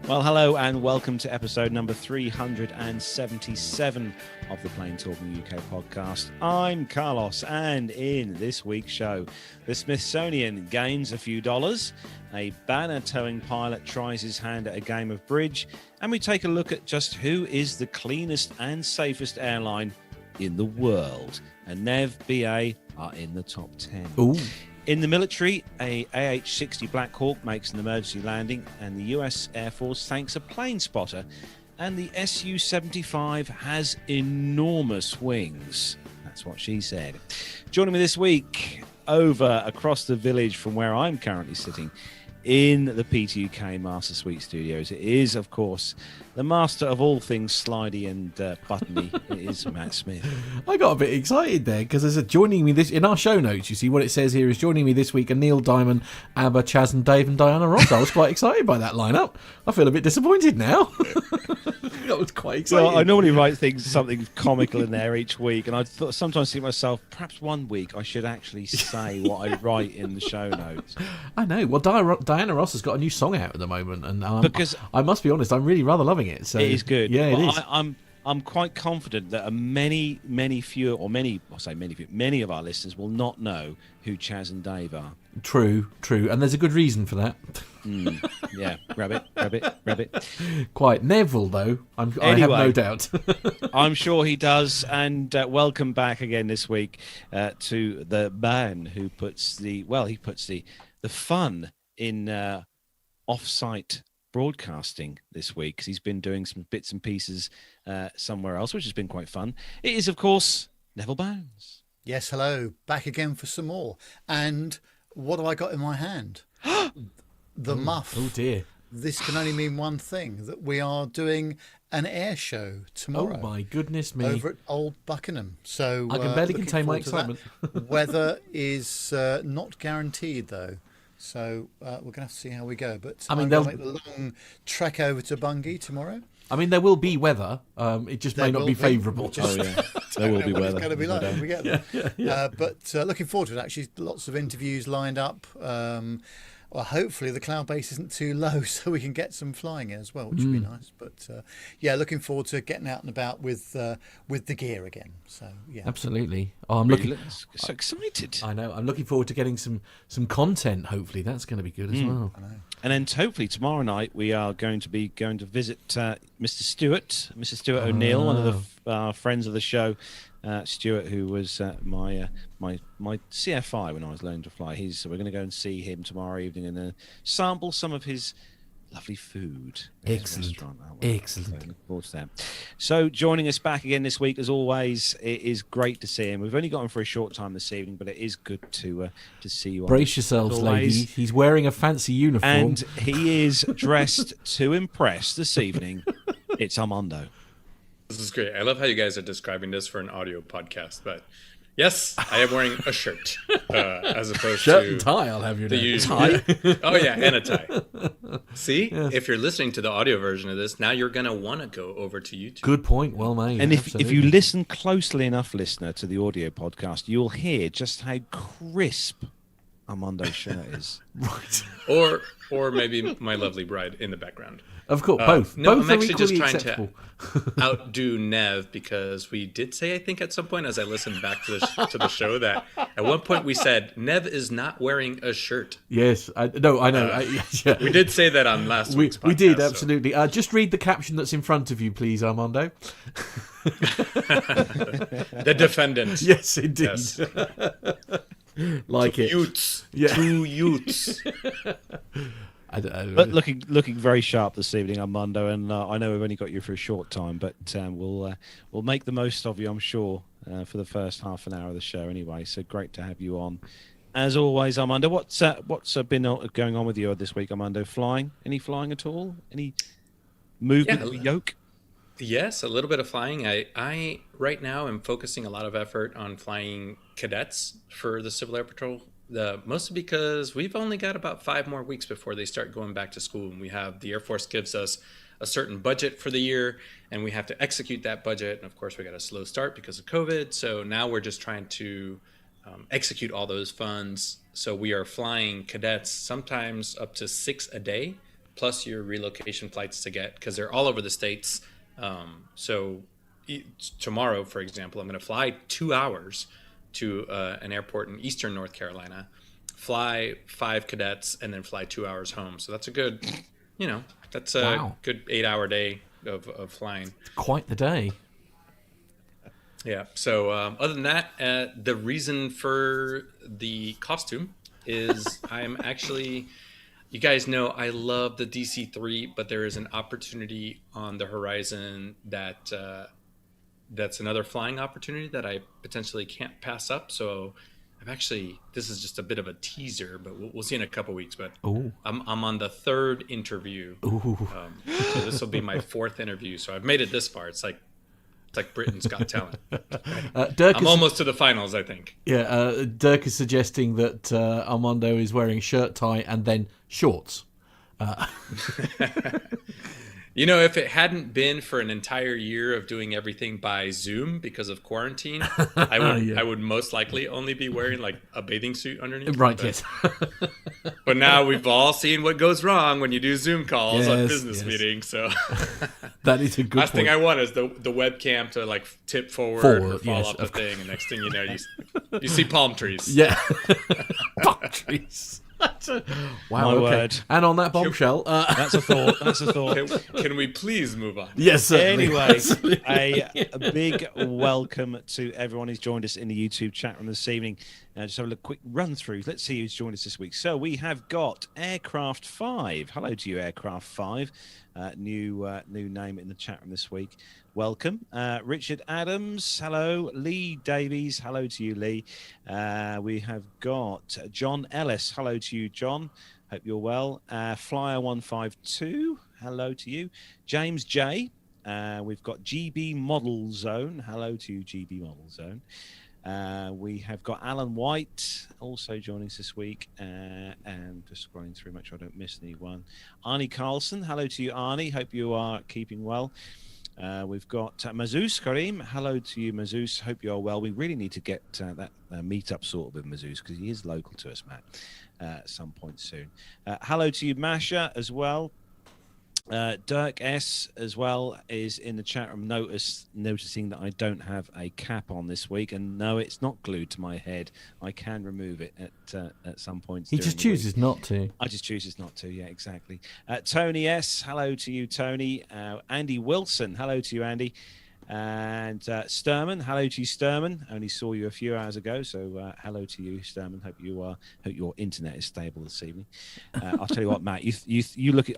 Well, hello and welcome to episode number 377 of the Plane Talking UK podcast. I'm Carlos, and in this week's show, the Smithsonian gains a few dollars, a banner-towing pilot tries his hand at a game of bridge, and we take a look at just who is the cleanest and safest airline in the world. And Nev BA are in the top 10. Ooh. In the military, a AH-60 Black Hawk makes an emergency landing, and the US Air Force thanks a plane spotter, and the Su-75 has enormous wings. That's what she said. Joining me this week, over across the village from where I'm currently sitting, in the PTUK Master Suite Studios, it is, of course, the master of all things slidey and buttony. It is Matt Smith. I got a bit excited there because there's joining me this in our show notes. You see what it says here is joining me this week are Neil Diamond, Abba, Chaz, and Dave, and Diana Ross. I was quite excited by that lineup. I feel a bit disappointed now. That was quite exciting. Well, I normally write something comical in there each week, and I thought sometimes think to myself, perhaps one week I should actually say what I write in the show notes. I know. Well, Diana Ross has got a new song out at the moment, and because I must be honest, I'm really rather loving it. So it is good. Yeah, it is. I'm quite confident that many of our listeners will not know who Chaz and Dave are. True, and there's a good reason for that. Yeah, rabbit. Quite. Neville, though, I have no doubt. I'm sure he does. And welcome back again this week to the man who puts the fun in off-site broadcasting this week, because he's been doing some bits and pieces somewhere else, which has been quite fun. It is, of course, Neville Bounds. Yes, hello. Back again for some more. And what have I got in my hand? The muff. Oh, dear. This can only mean one thing, that we are doing an air show tomorrow. Oh, my goodness me. Over at Old Buckingham. So I can barely contain my excitement. Weather is not guaranteed, though. So we're going to have to see how we go. But I'm going to make the long trek over to Bungay tomorrow. I mean, there will be weather. It just may not be favourable. Oh, yeah. There will be weather. It's going to be like when we get there. Yeah. But looking forward to it, actually. Lots of interviews lined up. Well, hopefully the cloud base isn't too low so we can get some flying in as well, which would be nice. But yeah, looking forward to getting out and about with the gear again. So yeah, absolutely. Oh, I'm looking so excited. I know. I'm looking forward to getting some content. Hopefully, that's going to be good as well. I know. And then hopefully tomorrow night we are going to visit Mr. Stuart O'Neill, one of the friends of the show. Stuart, who was my CFI when I was learning to fly. We're going to go and see him tomorrow evening and sample some of his lovely food. Excellent. Looking forward to that. So joining us back again this week, as always, it is great to see him. We've only got him for a short time this evening, but it is good to see you. Brace yourselves, ladies. He's wearing a fancy uniform. And he is dressed to impress this evening. It's Armando. This is great. I love how you guys are describing this for an audio podcast, but yes, I am wearing a shirt as opposed shirt to and tie. I'll have your the usual tie. Oh yeah, and a tie. See, if you're listening to the audio version of this, now you're gonna want to go over to YouTube. Good point. Well made. And if you listen closely enough, listener, to the audio podcast, you'll hear just how crisp Armando's shirt is. Right. Or maybe my lovely bride in the background. Of course, both. No, both I'm are actually just equally trying acceptable. to outdo Nev, because we did say, I think at some point as I listened back to the show, that at one point we said Nev is not wearing a shirt. Yes, I know. Yeah. We did say that on last week's podcast. We did, absolutely. So. Just read the caption that's in front of you, please, Armando. The defendant. Yes, indeed. Yes. Like two it. Youths. Yeah. 2 youths. But looking very sharp this evening, Armando, and I know we've only got you for a short time, but we'll make the most of you, I'm sure, for the first half an hour of the show anyway. So great to have you on, as always, Armando. What's been going on with you this week, Armando? Any flying at all? Any movement of a yoke? Yes, a little bit of flying. I right now am focusing a lot of effort on flying cadets for the Civil Air Patrol. Mostly because we've only got about 5 more weeks before they start going back to school, and the Air Force gives us a certain budget for the year, and we have to execute that budget. And of course, we got a slow start because of COVID. So now we're just trying to execute all those funds. So we are flying cadets, sometimes up to 6 a day, plus your relocation flights to get, because they're all over the States. Tomorrow, for example, I'm going to fly 2 hours to an airport in eastern North Carolina, fly 5 cadets, and then fly 2 hours home. So that's a good, that's a good 8-hour day of flying. Quite the day. Yeah. So other than that, the reason for the costume is I'm actually, you guys know I love the DC-3, but there is an opportunity on the horizon that that's another flying opportunity that I potentially can't pass up. So this is just a bit of a teaser, but we'll see in a couple weeks. But I'm on the 3rd interview. So this will be my 4th interview. So I've made it this far. It's like Britain's Got Talent. I'm almost to the finals, I think. Yeah, Dirk is suggesting that Armando is wearing shirt, tie, and then shorts. If it hadn't been for an entire year of doing everything by Zoom because of quarantine, I would most likely only be wearing like a bathing suit underneath. Right, yes. But now we've all seen what goes wrong when you do Zoom calls on business meetings. So that is a good last thing I want is the webcam to like tip forward or fall off the thing, and next thing you know, you see palm trees. Yeah, palm trees. Wow. My word. And on that bombshell, that's a thought. Can we please move on? Yes, certainly. Anyway, a big welcome to everyone who's joined us in the YouTube chat room this evening. Just have a quick run through. Let's see who's joined us this week. So we have got Aircraft 5. Hello to you, Aircraft 5. New name in the chat room this week. Welcome. Richard Adams, hello. Lee Davies, hello to you, Lee. We have got John Ellis, hello to you, John. Hope you're well. Flyer152, hello to you. James J. We've got GB Model Zone, hello to you, GB Model Zone. We have got Alan White also joining us this week, and just scrolling through, make sure I don't miss anyone. Arnie Carlson, hello to you, Arnie. Hope you are keeping well. We've got Mazouz Karim. Hello to you, Mazouz. Hope you are well. We really need to get that meet-up sorted with Mazouz because he is local to us, Matt, at some point soon. Hello to you, Masha, as well. Dirk S as well is in the chat room noticing that I don't have a cap on this week, and no, it's not glued to my head. I can remove it at some point. He just chooses not to. I just chooses not to. Yeah, exactly. Tony S, hello to you, Tony. Andy Wilson, hello to you, Andy. And Sturman, hello to you, Sturman. Only saw you a few hours ago, so hello to you, Sturman. Hope your internet is stable this evening. I'll tell you what, Matt, you look at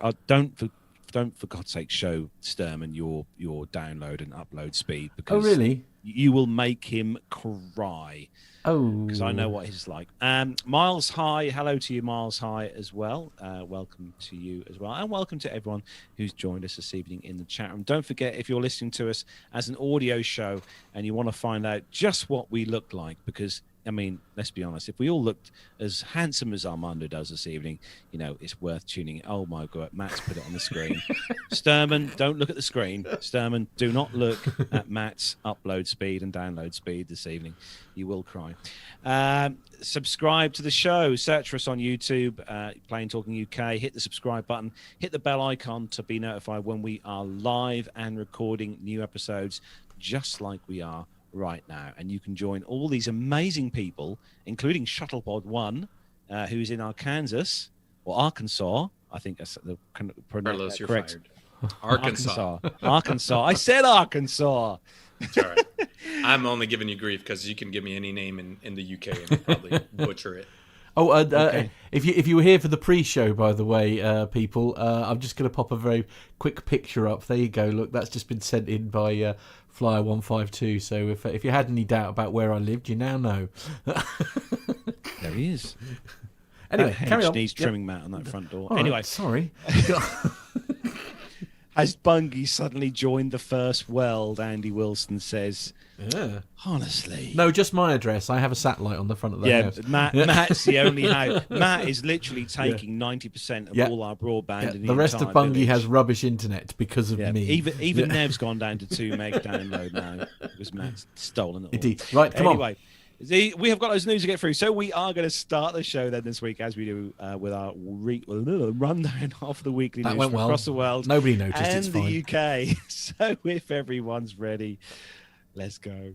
don't for God's sake show Sturman your download and upload speed, because really? You will make him cry. Because I know what he's like. Miles High, hello to you, Miles High, as well. Welcome to you as well, and welcome to everyone who's joined us this evening in the chat room. Don't forget, if you're listening to us as an audio show and you want to find out just what we look like, because I mean, let's be honest, if we all looked as handsome as Armando does this evening, it's worth tuning in. Oh my God, Matt's put it on the screen. Sturman, don't look at the screen. Sturman, do not look at Matt's upload speed and download speed this evening. You will cry. Subscribe to the show. Search for us on YouTube, Plain Talking UK. Hit the subscribe button. Hit the bell icon to be notified when we are live and recording new episodes, just like we are right now. And you can join all these amazing people, including Shuttlepod 1, who's in Arkansas. I think that's the Carlos, you're correct. Fired. Arkansas. I said Arkansas. It's all right. I'm only giving you grief because you can give me any name in the UK and I'll probably butcher it. Okay. If you were here for the pre-show, by the way, people, I'm just going to pop a very quick picture up. There you go. Look, that's just been sent in by Flyer152. So if you had any doubt about where I lived, you now know. There he is. Anyway, carry on. Needs trimming mat on that front door. All anyway, right, sorry. Has Bungie suddenly joined the first world? Andy Wilson says. Yeah. Honestly. No, just my address. I have a satellite on the front of the house. Matt's the only house. Matt is literally taking 90% of all our broadband. In the rest of Bungie has rubbish internet because of me. Even Nev's gone down to 2 meg download now because Matt's stolen it all. Indeed. Right, come on. We have got those news to get through, so we are going to start the show then this week, as we do with our rundown of the weekly That news went from well. across the world. Nobody noticed. And It's fine. the UK. So if everyone's ready, let's go.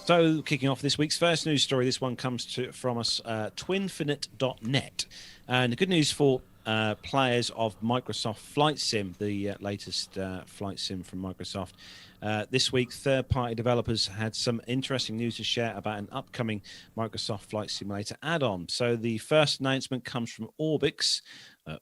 So, kicking off this week's first news story, this one comes from us, twinfinite.net. And the good news for players of Microsoft Flight Sim, the latest flight sim from Microsoft. This week, third-party developers had some interesting news to share about an upcoming Microsoft Flight Simulator add-on. So the first announcement comes from Orbix,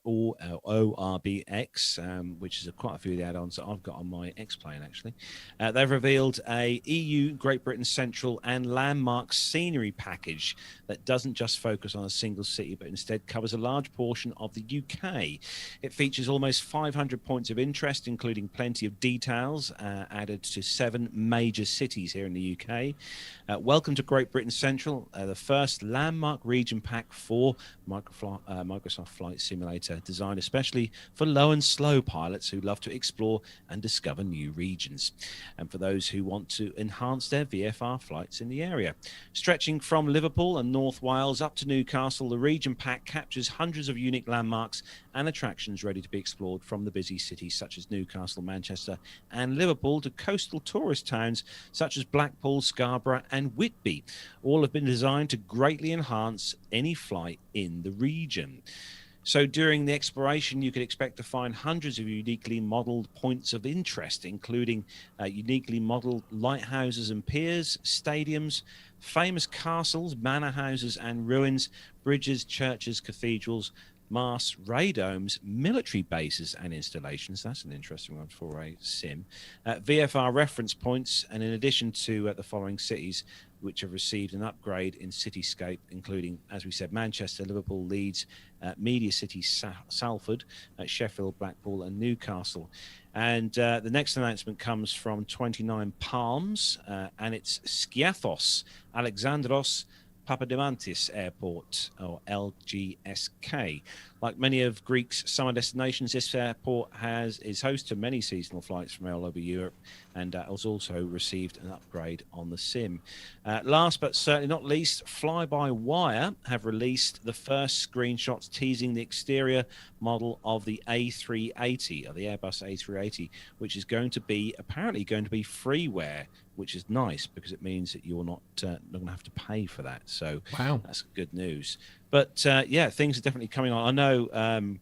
ORBX, which is quite a few of the add-ons that I've got on my X-Plane, actually. They've revealed a EU, Great Britain Central and landmark scenery package that doesn't just focus on a single city, but instead covers a large portion of the UK. It features almost 500 points of interest, including plenty of details added to 7 major cities here in the UK. Welcome to Great Britain Central, the first landmark region pack for Microsoft Flight Simulator, designed especially for low and slow pilots who love to explore and discover new regions, and for those who want to enhance their VFR flights in the area. Stretching from Liverpool and North Wales up to Newcastle, the region pack captures hundreds of unique landmarks and attractions ready to be explored, from the busy cities such as Newcastle, Manchester and Liverpool to coastal tourist towns such as Blackpool, Scarborough and Whitby. All have been designed to greatly enhance any flight in the region. So during the exploration, you could expect to find hundreds of uniquely modelled points of interest, including uniquely modelled lighthouses and piers, stadiums, famous castles, manor houses and ruins, bridges, churches, cathedrals, masts, radomes, military bases and installations. That's an interesting one for a sim. VFR reference points, and in addition to the following cities which have received an upgrade in cityscape, including, as we said, Manchester, Liverpool, Leeds, Media City, Salford, Sheffield, Blackpool and Newcastle. And the next announcement comes from 29 Palms, and it's Skiathos, Alexandros Papadimantis Airport, or LGSK. Like many of Greece's summer destinations, this airport is host to many seasonal flights from all over Europe, and has also received an upgrade on the sim. Last but certainly not least, Fly-by-Wire have released the first screenshots teasing the exterior model of the A380, or the Airbus A380, which is apparently going to be freeware, which is nice because it means that you're not going to have to pay for that. So wow, that's good news. But yeah, things are definitely coming on. I know,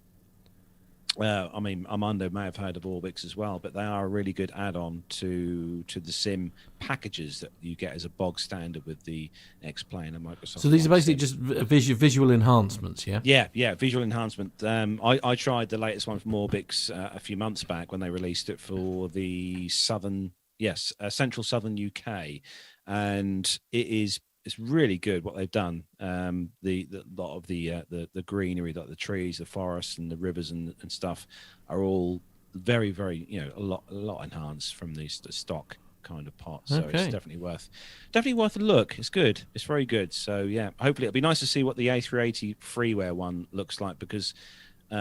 I mean, Armando may have heard of Orbix as well, but they are a really good add-on to the sim packages that you get as a bog standard with the X-Plane and Microsoft. So these are basically Sim. just visual enhancements, yeah? Yeah, visual enhancement. I tried the latest one from Orbix a few months back when they released it for the central southern UK, and it's really good what they've done. The lot of the greenery, like the trees, the forests, and the rivers and stuff, are all very, very a lot enhanced from the stock kind of pot. So Okay. it's definitely worth a look. It's good. It's very good. So yeah, hopefully it'll be nice to see what the A380 freeware one looks like, because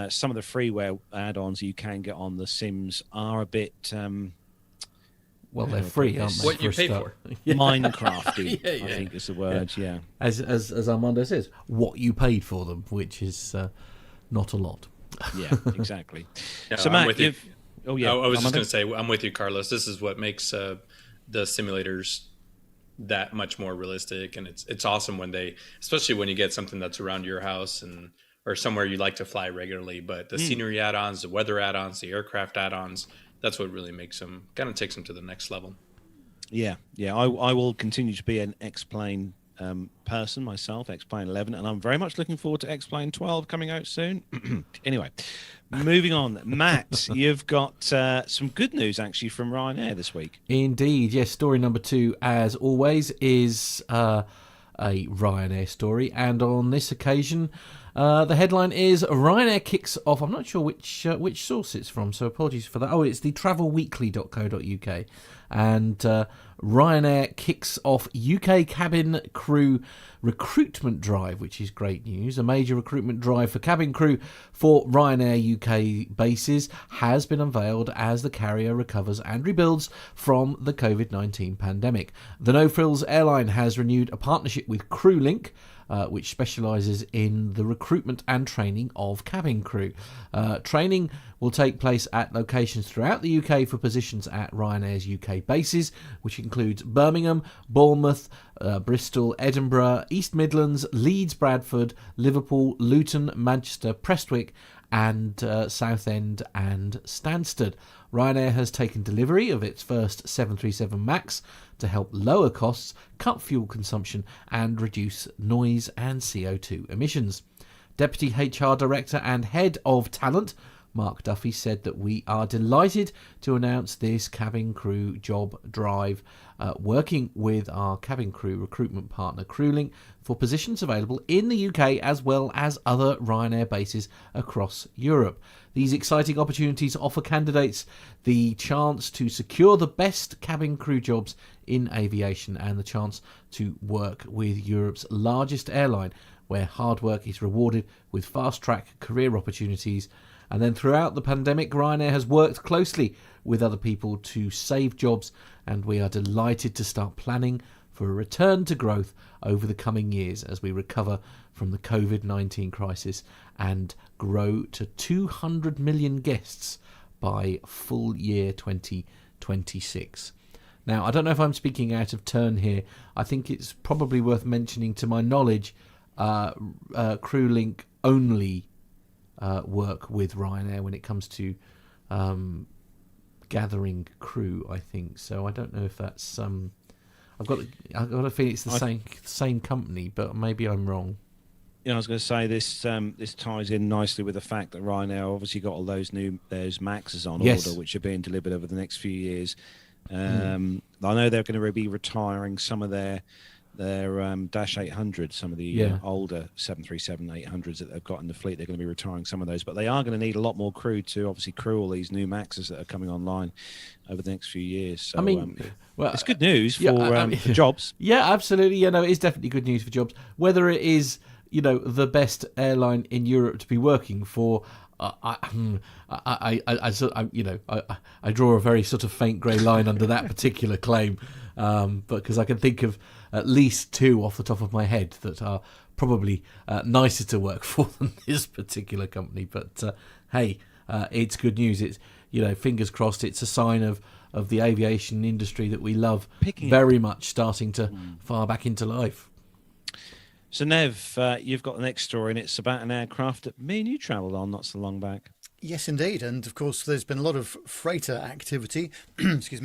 some of the freeware add-ons you can get on the Sims are a bit. Well, they're free, aren't they? What you pay for. Minecrafty, Yeah. I think is the word. Yeah. As Armando says, what you paid for them, which is not a lot. Yeah, exactly. Yeah, So I'm Matt, with you. Oh yeah, I was just Armando? going to say, I'm with you, Carlos. This is what makes the simulators that much more realistic, and it's awesome when especially when you get something that's around your house or somewhere you like to fly regularly. But the scenery add-ons, the weather add-ons, the aircraft add-ons, that's what really makes them, kind of takes them to the next level. Yeah. I will continue to be an X-Plane person myself, X-Plane 11, and I'm very much looking forward to X-Plane 12 coming out soon. Anyway, moving on. Matt, you've got some good news actually from Ryanair this week. Indeed, yes. Story number 2, as always, is a Ryanair story, and on this occasion, The headline is Ryanair kicks off. I'm not sure which source it's from, so apologies for that. Oh, it's the travelweekly.co.uk. And Ryanair kicks off UK cabin crew recruitment drive, which is great news. A major recruitment drive for cabin crew for Ryanair UK bases has been unveiled as the carrier recovers and rebuilds from the COVID-19 pandemic. The No Frills airline has renewed a partnership with CrewLink, which specialises in the recruitment and training of cabin crew. Training will take place at locations throughout the UK for positions at Ryanair's UK bases, which includes Birmingham, Bournemouth, Bristol, Edinburgh, East Midlands, Leeds, Bradford, Liverpool, Luton, Manchester, Prestwick, and Southend and Stansted. Ryanair has taken delivery of its first 737 MAX to help lower costs, cut fuel consumption and reduce noise and CO2 emissions. Deputy HR Director and Head of Talent Mark Duffy said that we are delighted to announce this cabin crew job drive, working with our cabin crew recruitment partner CrewLink for positions available in the UK as well as other Ryanair bases across Europe. These exciting opportunities offer candidates the chance to secure the best cabin crew jobs in aviation and the chance to work with Europe's largest airline, where hard work is rewarded with fast-track career opportunities. And then throughout the pandemic, Ryanair has worked closely with other people to save jobs, and we are delighted to start planning for a return to growth over the coming years as we recover from the COVID-19 crisis and grow to 200 million guests by full year 2026. Now, I don't know if I'm speaking out of turn here. I think it's probably worth mentioning, to my knowledge, CrewLink only work with Ryanair when it comes to gathering crew, I think. So I don't know if that's I've got a feeling it's the same company, but maybe I'm wrong. Yeah, I was going to say this ties in nicely with the fact that Ryanair obviously got all those Maxes on order, which are being delivered over the next few years. I know they're going to be retiring some of their Dash 800, some of the older 737-800s that they've got in the fleet. They're going to be retiring some of those, but they are going to need a lot more crew to obviously crew all these new Maxes that are coming online over the next few years. So, I mean, it's good news for jobs. Yeah, absolutely. It is definitely good news for jobs. Whether it is, the best airline in Europe to be working for, I draw a very sort of faint grey line under that particular claim, but because I can think of at least two off the top of my head that are probably nicer to work for than this particular company. But hey, it's good news. It's fingers crossed. It's a sign of the aviation industry that we love very much starting to fire back into life. So Nev, you've got the next story, and it's about an aircraft that me and you travelled on not so long back. Yes, indeed. And of course, there's been a lot of freighter activity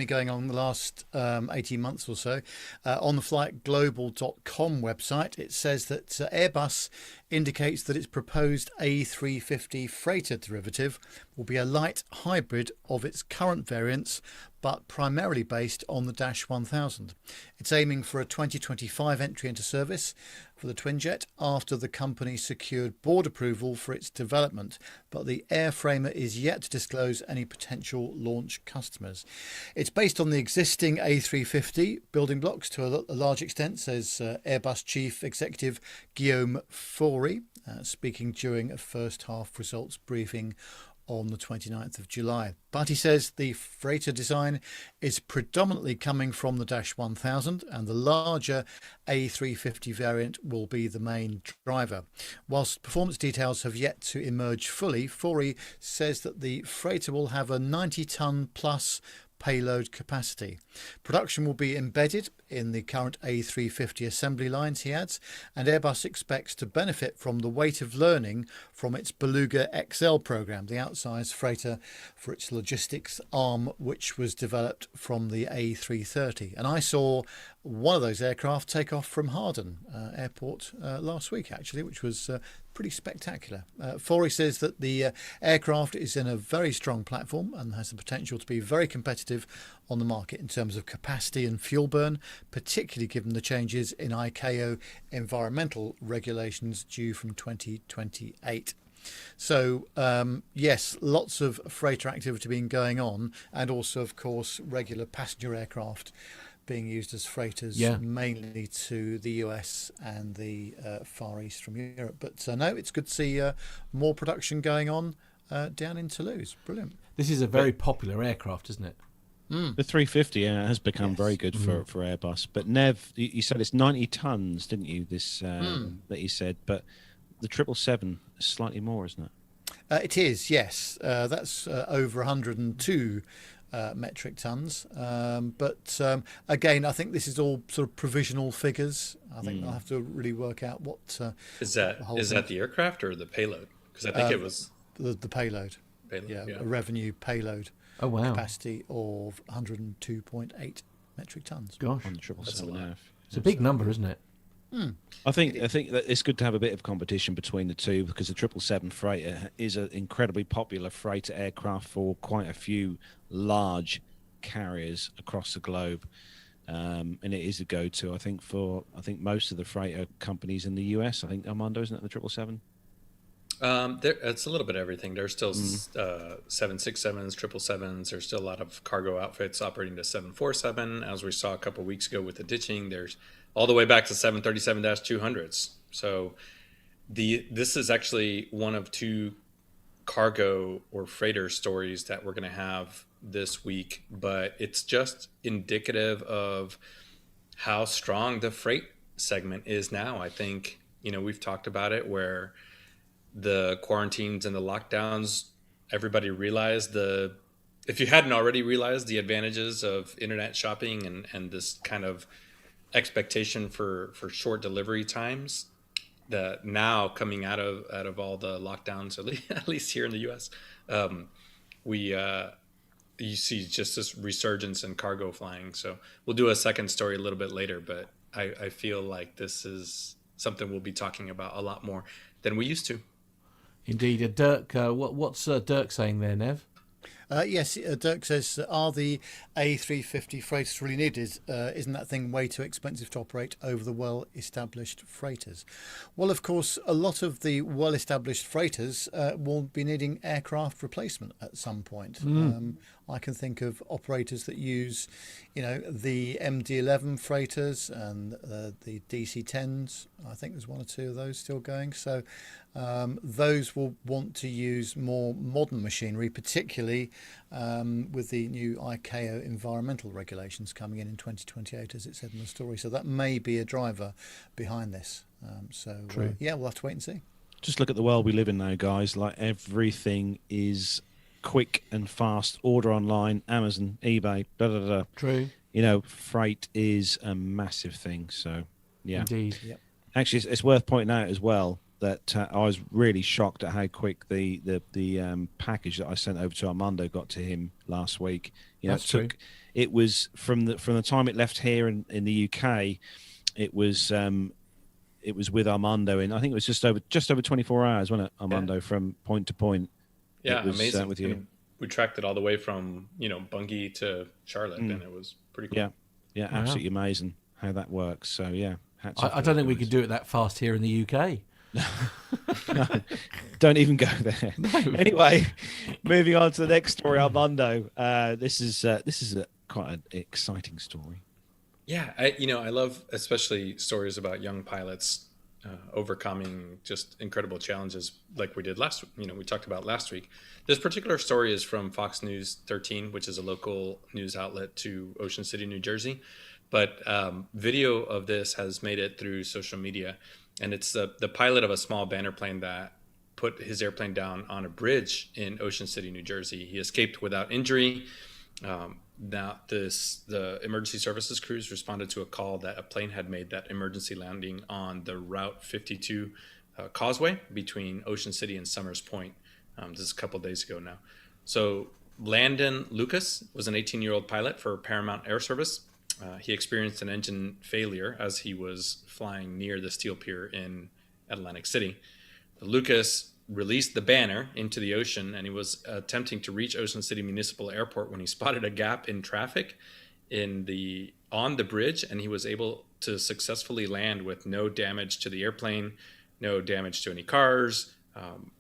going on the last 18 months or so. On the flightglobal.com website, it says that Airbus indicates that its proposed A350 freighter derivative will be a light hybrid of its current variants, but primarily based on the Dash 1000. It's aiming for a 2025 entry into service for the Twinjet after the company secured board approval for its development, but the airframer is yet to disclose any potential launch customers. It's based on the existing A350 building blocks to a large extent, says Airbus Chief Executive Guillaume Faury, speaking during a first half results briefing on the 29th of July. But he says the freighter design is predominantly coming from the Dash 1000 and the larger A350 variant will be the main driver. Whilst performance details have yet to emerge fully, Faury says that the freighter will have a 90-ton plus payload capacity. Production will be embedded in the current A350 assembly lines, he adds, and Airbus expects to benefit from the weight of learning from its Beluga XL program, the outsized freighter for its logistics arm, which was developed from the A330. And I saw one of those aircraft take off from Harden Airport last week, actually, which was pretty spectacular. Faury says that the aircraft is in a very strong platform and has the potential to be very competitive on the market in terms of capacity and fuel burn, particularly given the changes in ICAO environmental regulations due from 2028. So, yes, lots of freighter activity being going on, and also, of course, regular passenger aircraft being used as freighters, mainly to the US and the Far East from Europe. But no, it's good to see more production going on down in Toulouse. Brilliant. This is a very popular aircraft, isn't it? The 350 has become very good for Airbus. But Nev, you said it's 90 tons, didn't you? This that you said, but the 777 is slightly more, isn't it? It is, yes. That's over 102 metric tons. But again, I think this is all sort of provisional figures. I think I'll have to really work out what is that. Is that the aircraft or the payload? Because I think it was the payload. Yeah, a revenue payload. Oh wow! Capacity of 102.8 metric tons. Gosh, on the 777. It's a big number, isn't it? I think that it's good to have a bit of competition between the two, because the 777 freighter is an incredibly popular freighter aircraft for quite a few large carriers across the globe, and it is a go-to. I think most of the freighter companies in the US. I think Armando, isn't it the 777? It's a little bit of everything. There's still 767s, 777s. There's still a lot of cargo outfits operating to 747, as we saw a couple of weeks ago with the ditching. There's all the way back to 737-200s. So this is actually one of two cargo or freighter stories that we're going to have this week, but it's just indicative of how strong the freight segment is now. I think, we've talked about it, where the quarantines and the lockdowns, everybody realized if you hadn't already realized the advantages of internet shopping and this kind of expectation for short delivery times, that now coming out of all the lockdowns, at least here in the US, you see just this resurgence in cargo flying. So we'll do a second story a little bit later, but I feel like this is something we'll be talking about a lot more than we used to. Indeed. Dirk, what's Dirk saying there, Nev? Yes, Dirk says, are the A350 freighters really needed? Isn't that thing way too expensive to operate over the well-established freighters? Well, of course, a lot of the well-established freighters will be needing aircraft replacement at some point. I can think of operators that use, the MD-11 freighters and the DC-10s. I think there's one or two of those still going. So those will want to use more modern machinery, particularly with the new ICAO environmental regulations coming in 2028, as it said in the story. So that may be a driver behind this. We'll have to wait and see. Just look at the world we live in now, guys. Like, everything is quick and fast. Order online, Amazon, eBay, True. Freight is a massive thing. So, yeah. Indeed. Yep. Actually, it's worth pointing out as well that I was really shocked at how quick the package that I sent over to Armando got to him last week. It was from the time it left here in the UK, it was with Armando in, I think it was just over 24 hours, wasn't it, Armando, from point to point. Yeah, was, amazing. with you. I mean, we tracked it all the way from Bungie to Charlotte, and it was pretty cool. Yeah, absolutely amazing how that works. So yeah, I don't think we could do it that fast here in the UK. No, don't even go there. No. Anyway, moving on to the next story, Armando. This is quite an exciting story. Yeah, I love especially stories about young pilots overcoming just incredible challenges like we did we talked about last week. This particular story is from Fox News 13, which is a local news outlet to Ocean City, New Jersey. But video of this has made it through social media. And it's the pilot of a small banner plane that put his airplane down on a bridge in Ocean City, New Jersey. He escaped without injury. Now, the emergency services crews responded to a call that a plane had made that emergency landing on the Route 52 causeway between Ocean City and Summers Point. This is a couple days ago now. So Landon Lucas was an 18-year-old pilot for Paramount Air Service. He experienced an engine failure as he was flying near the steel pier in Atlantic City. Lucas released the banner into the ocean, and he was attempting to reach Ocean City Municipal Airport when he spotted a gap in traffic in the on the bridge, and he was able to successfully land with no damage to the airplane, no damage to any cars.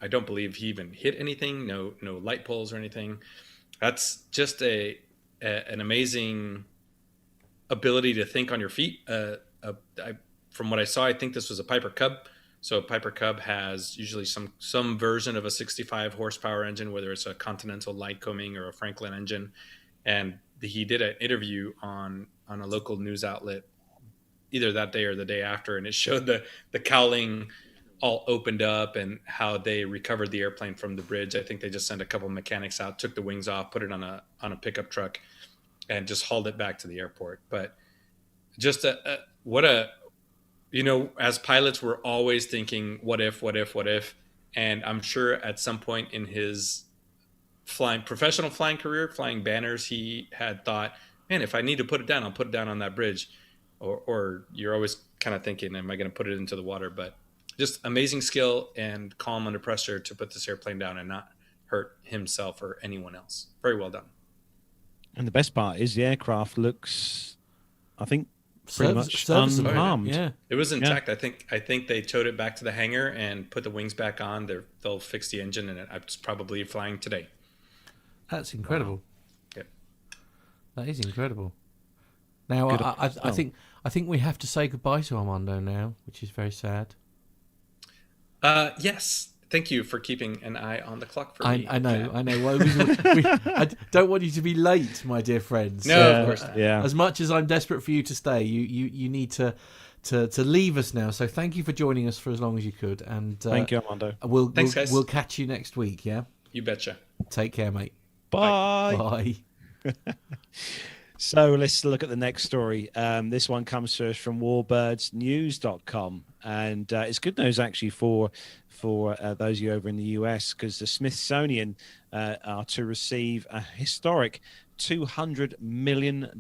I don't believe he even hit anything, no light poles or anything. That's just an amazing ability to think on your feet. From what I saw, I think this was a Piper Cub. So a Piper Cub has usually some version of a 65 horsepower engine, whether it's a Continental Lycoming or a Franklin engine. And he did an interview on a local news outlet either that day or the day after, and it showed the cowling all opened up and how they recovered the airplane from the bridge. I think they just sent a couple of mechanics out, took the wings off, put it on a pickup truck, and just hauled it back to the airport. But just as pilots, we're always thinking, what if? And I'm sure at some point in his professional flying career, flying banners, he had thought, man, if I need to put it down, I'll put it down on that bridge. Or you're always kind of thinking, am I going to put it into the water? But just amazing skill and calm under pressure to put this airplane down and not hurt himself or anyone else. Very well done. And the best part is the aircraft looks, I think, pretty much unharmed. Yeah, it was intact. Yeah. I think they towed it back to the hangar and put the wings back on. They'll fix the engine, and it's probably flying today. That's incredible. Wow. Yep. That is incredible. Now, I think we have to say goodbye to Armando now, which is very sad. Yes. Thank you for keeping an eye on the clock for me. I know. Well, I don't want you to be late, my dear friends. No, of course not. Yeah. As much as I'm desperate for you to stay, you need to leave us now. So thank you for joining us for as long as you could. And thank you, Armando. Thanks, guys. We'll catch you next week. Yeah. You betcha. Take care, mate. Bye. Bye. So let's look at the next story. This one comes to us from warbirdsnews.com. And it's good news, actually, for those of you over in the US, because the Smithsonian are to receive a historic $200 million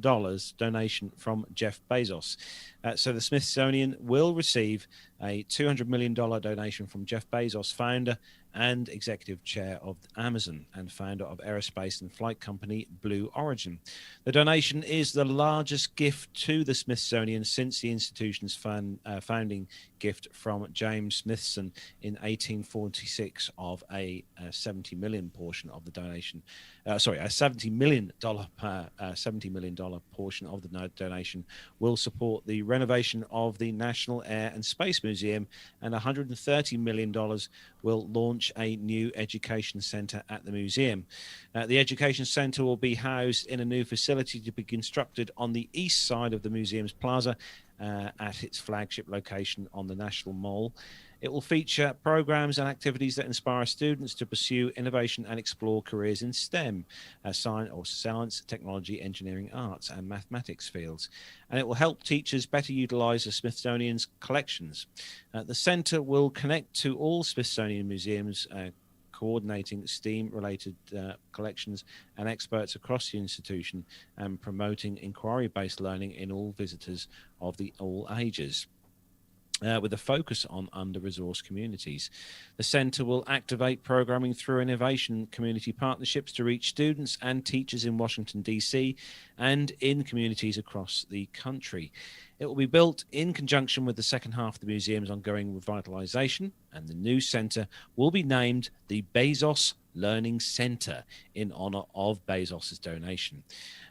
donation from Jeff Bezos. So the Smithsonian will receive a $200 million donation from Jeff Bezos, founder and executive chair of Amazon and founder of aerospace and flight company Blue Origin. The donation is the largest gift to the Smithsonian since the institution's founding gift from James Smithson in 1846 of a $70 million portion of the donation. A $70 million portion of the donation will support the renovation of the National Air and Space Museum, and $130 million will launch a new education center at the museum. The education center will be housed in a new facility to be constructed on the east side of the museum's plaza at its flagship location on the National Mall. It will feature programs and activities that inspire students to pursue innovation and explore careers in STEM, science, technology, engineering, arts, and mathematics fields. And it will help teachers better utilize the Smithsonian's collections. The center will connect to all Smithsonian museums, coordinating STEAM-related collections and experts across the institution, and promoting inquiry-based learning in all visitors of all ages. With a focus on under-resourced communities. The centre will activate programming through innovation community partnerships to reach students and teachers in Washington, D.C. and in communities across the country. It will be built in conjunction with the second half of the museum's ongoing revitalization, and the new centre will be named the Bezos Learning Center in honor of Bezos's donation.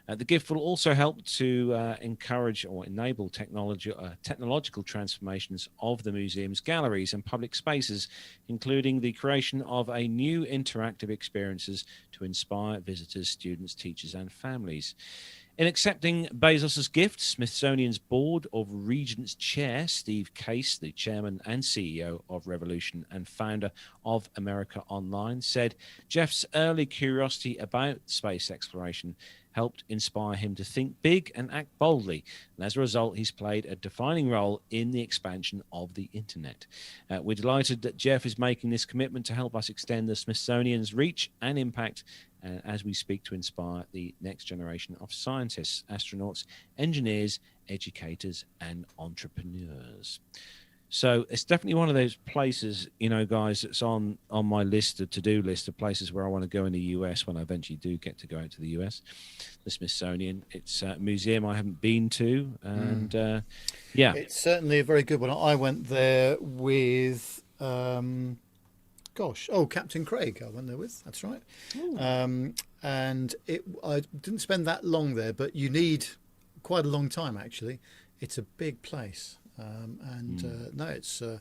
The gift will also help to encourage or enable technological transformations of the museum's galleries and public spaces, including the creation of a new interactive experiences to inspire visitors, students, teachers, and families. In accepting Bezos's gift, Smithsonian's Board of Regents Chair, Steve Case, the chairman and CEO of Revolution and founder of America Online, said Jeff's early curiosity about space exploration helped inspire him to think big and act boldly. And as a result, he's played a defining role in the expansion of the internet. We're delighted that Jeff is making this commitment to help us extend the Smithsonian's reach and impact as we speak to inspire the next generation of scientists, astronauts, engineers, educators, and entrepreneurs. So it's definitely one of those places, guys, that's on my list, a to-do list of places where I want to go in the US when I eventually do get to go out to the US. The Smithsonian. It's a museum I haven't been to, and yeah. It's certainly a very good one. I went there with, Captain Craig I went there with, that's right. And I didn't spend that long there, but you need quite a long time, actually. It's a big place. It's a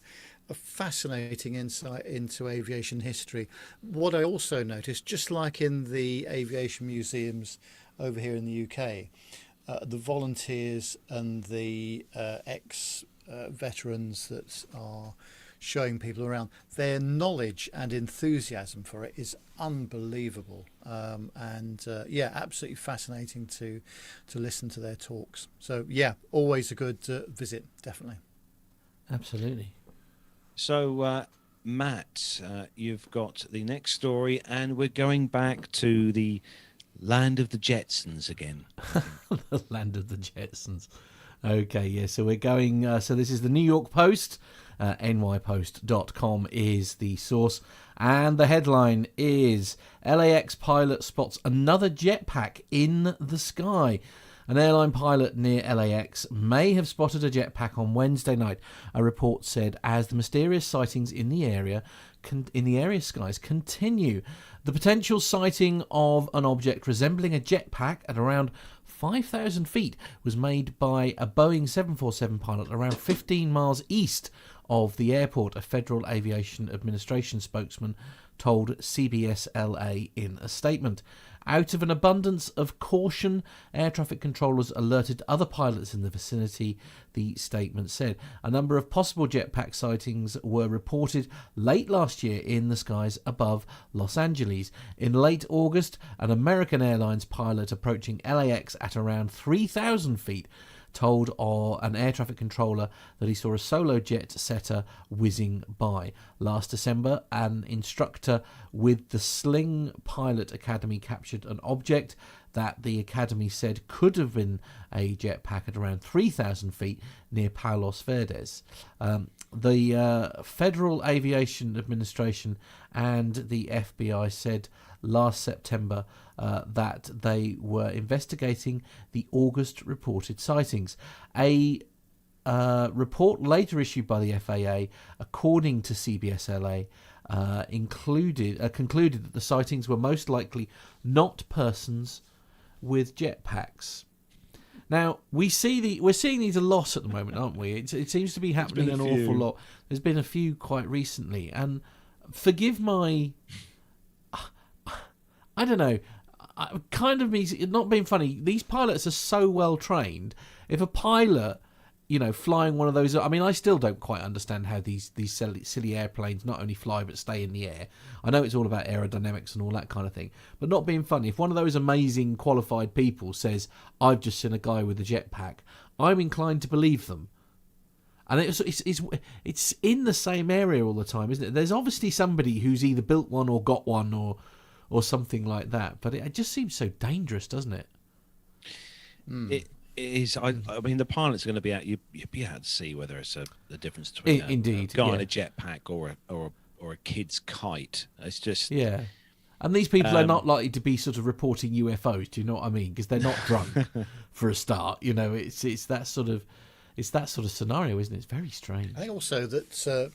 fascinating insight into aviation history. What I also noticed, just like in the aviation museums over here in the UK, the volunteers and the ex-veterans that are showing people around, their knowledge and enthusiasm for it is unbelievable. Absolutely fascinating to listen to their talks. So yeah, always a good visit, definitely. Absolutely. So Matt, you've got the next story, and we're going back to the land of the Jetsons again. The land of the Jetsons. Okay, yeah, so we're going, so this is the New York Post. nypost.com is the source, and the headline is LAX pilot spots another jetpack in the sky. An airline pilot near LAX may have spotted a jetpack on Wednesday night, a report said, as the mysterious sightings in the area skies continue. The potential sighting of an object resembling a jetpack at around 5,000 feet was made by a Boeing 747 pilot around 15 miles east of the airport, a Federal Aviation Administration spokesman told CBS LA in a statement. Out of an abundance of caution, air traffic controllers alerted other pilots in the vicinity, the statement said. A number of possible jetpack sightings were reported late last year in the skies above Los Angeles. In late August, an American Airlines pilot approaching LAX at around 3,000 feet told an air traffic controller that he saw a solo jet setter whizzing by. Last December, an instructor with the Sling Pilot Academy captured an object that the Academy said could have been a jetpack at around 3,000 feet near Palos Verdes. The Federal Aviation Administration and the FBI said last September that they were investigating the August reported sightings. A report later issued by the FAA, according to CBS LA, concluded that the sightings were most likely not persons with jetpacks. Now we're seeing these a lot at the moment, aren't we? It seems to be happening an awful lot. There's been a few quite recently, and forgive my, I don't know, kind of means not being funny. These pilots are so well trained. If a pilot, flying one of those, I mean, I still don't quite understand how these silly airplanes not only fly but stay in the air. I know it's all about aerodynamics and all that kind of thing, but not being funny. If one of those amazing qualified people says, "I've just seen a guy with a jetpack," I'm inclined to believe them. And it's in the same area all the time, isn't it? There's obviously somebody who's either built one or got one or something like that, but it just seems so dangerous, doesn't it? It is. I mean, the pilot's going to be out. You'd be able to see whether it's the difference between a guy in a jetpack or a kid's kite. It's just And these people are not likely to be sort of reporting UFOs. Do you know what I mean? Because they're not drunk for a start. It's that sort of scenario, isn't it? It's very strange. I think also that.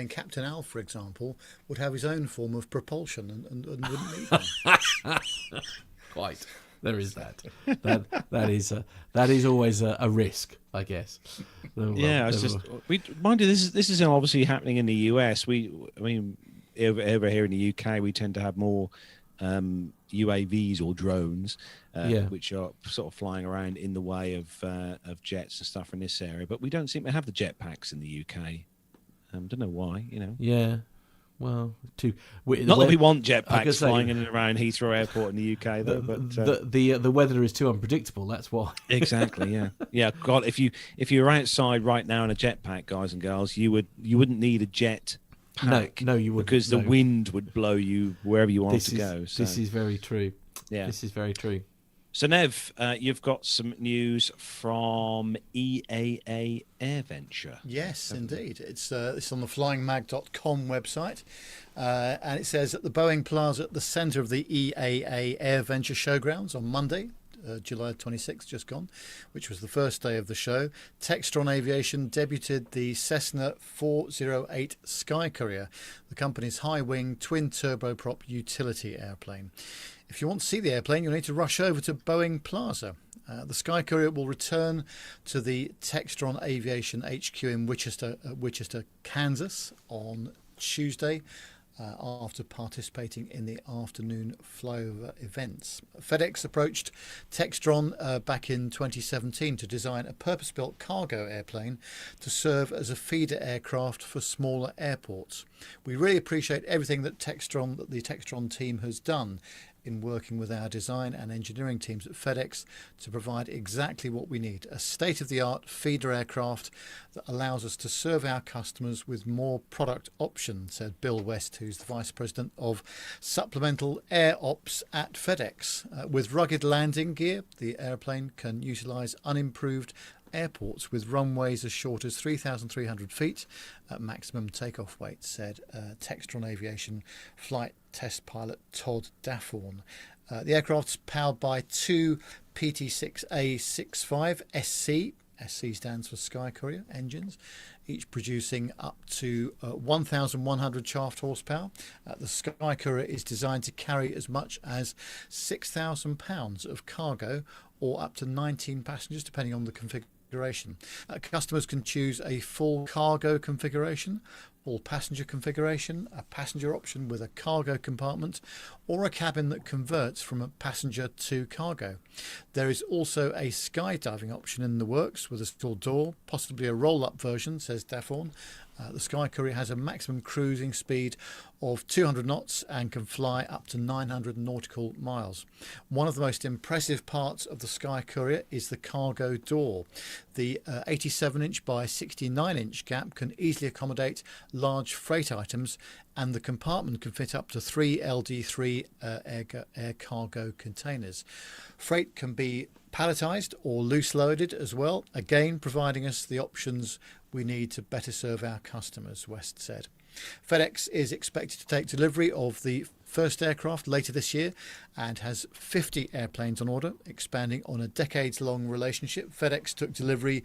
Captain Al, for example, would have his own form of propulsion and wouldn't need one. Quite. There is that. That is always a risk, I guess. Mind you, this is obviously happening in the US. Over here in the UK, we tend to have more UAVs or drones, which are sort of flying around in the way of jets and stuff in this area. But we don't seem to have the jetpacks in the UK. Don't know why, Yeah. Well, not that we want jetpacks flying in and around Heathrow Airport in the UK, though. But the weather is too unpredictable. That's why. Exactly. Yeah. Yeah. God, if you were outside right now in a jetpack, guys and girls, you wouldn't need a jet pack. No, you wouldn't. Because the wind would blow you wherever you want to go. So. This is very true. Yeah. This is very true. So, Nev, you've got some news from EAA AirVenture. Yes, indeed. It's on the flyingmag.com website. And it says at the Boeing Plaza at the centre of the EAA AirVenture showgrounds on Monday, July 26th, just gone, which was the first day of the show, Textron Aviation debuted the Cessna 408 Sky Courier, the company's high-wing twin-turboprop utility airplane. If you want to see the airplane, you'll need to rush over to Boeing Plaza. The Sky Courier will return to the Textron Aviation HQ in Wichester, Kansas on Tuesday, after participating in the afternoon flyover events. FedEx approached Textron back in 2017 to design a purpose-built cargo airplane to serve as a feeder aircraft for smaller airports. We really appreciate everything that the Textron team has done in working with our design and engineering teams at FedEx to provide exactly what we need, a state-of-the-art feeder aircraft that allows us to serve our customers with more product options, said Bill West, who's the Vice President of Supplemental Air Ops at FedEx. With rugged landing gear, the airplane can utilise unimproved airports with runways as short as 3,300 feet at maximum takeoff weight, said Textron Aviation flight test pilot Todd Dafforn. The aircraft's powered by two PT6A65 SC. SC stands for Sky Courier engines, each producing up to 1,100 shaft horsepower. The Sky Courier is designed to carry as much as 6,000 pounds of cargo or up to 19 passengers, depending on the configuration. Customers can choose a full cargo configuration, full passenger configuration, a passenger option with a cargo compartment, or a cabin that converts from a passenger to cargo. There is also a skydiving option in the works with a stall door, possibly a roll-up version, says Dafforn. The Sky Courier has a maximum cruising speed of 200 knots and can fly up to 900 nautical miles. One of the most impressive parts of the Sky Courier is the cargo door. The 87-inch by 69-inch gap can easily accommodate large freight items, and the compartment can fit up to 3 LD3 air cargo containers. Freight can be palletized or loose loaded as well, again providing us the options we need to better serve our customers, West said. FedEx is expected to take delivery of the first aircraft later this year and has 50 airplanes on order, expanding on a decades-long relationship. FedEx took delivery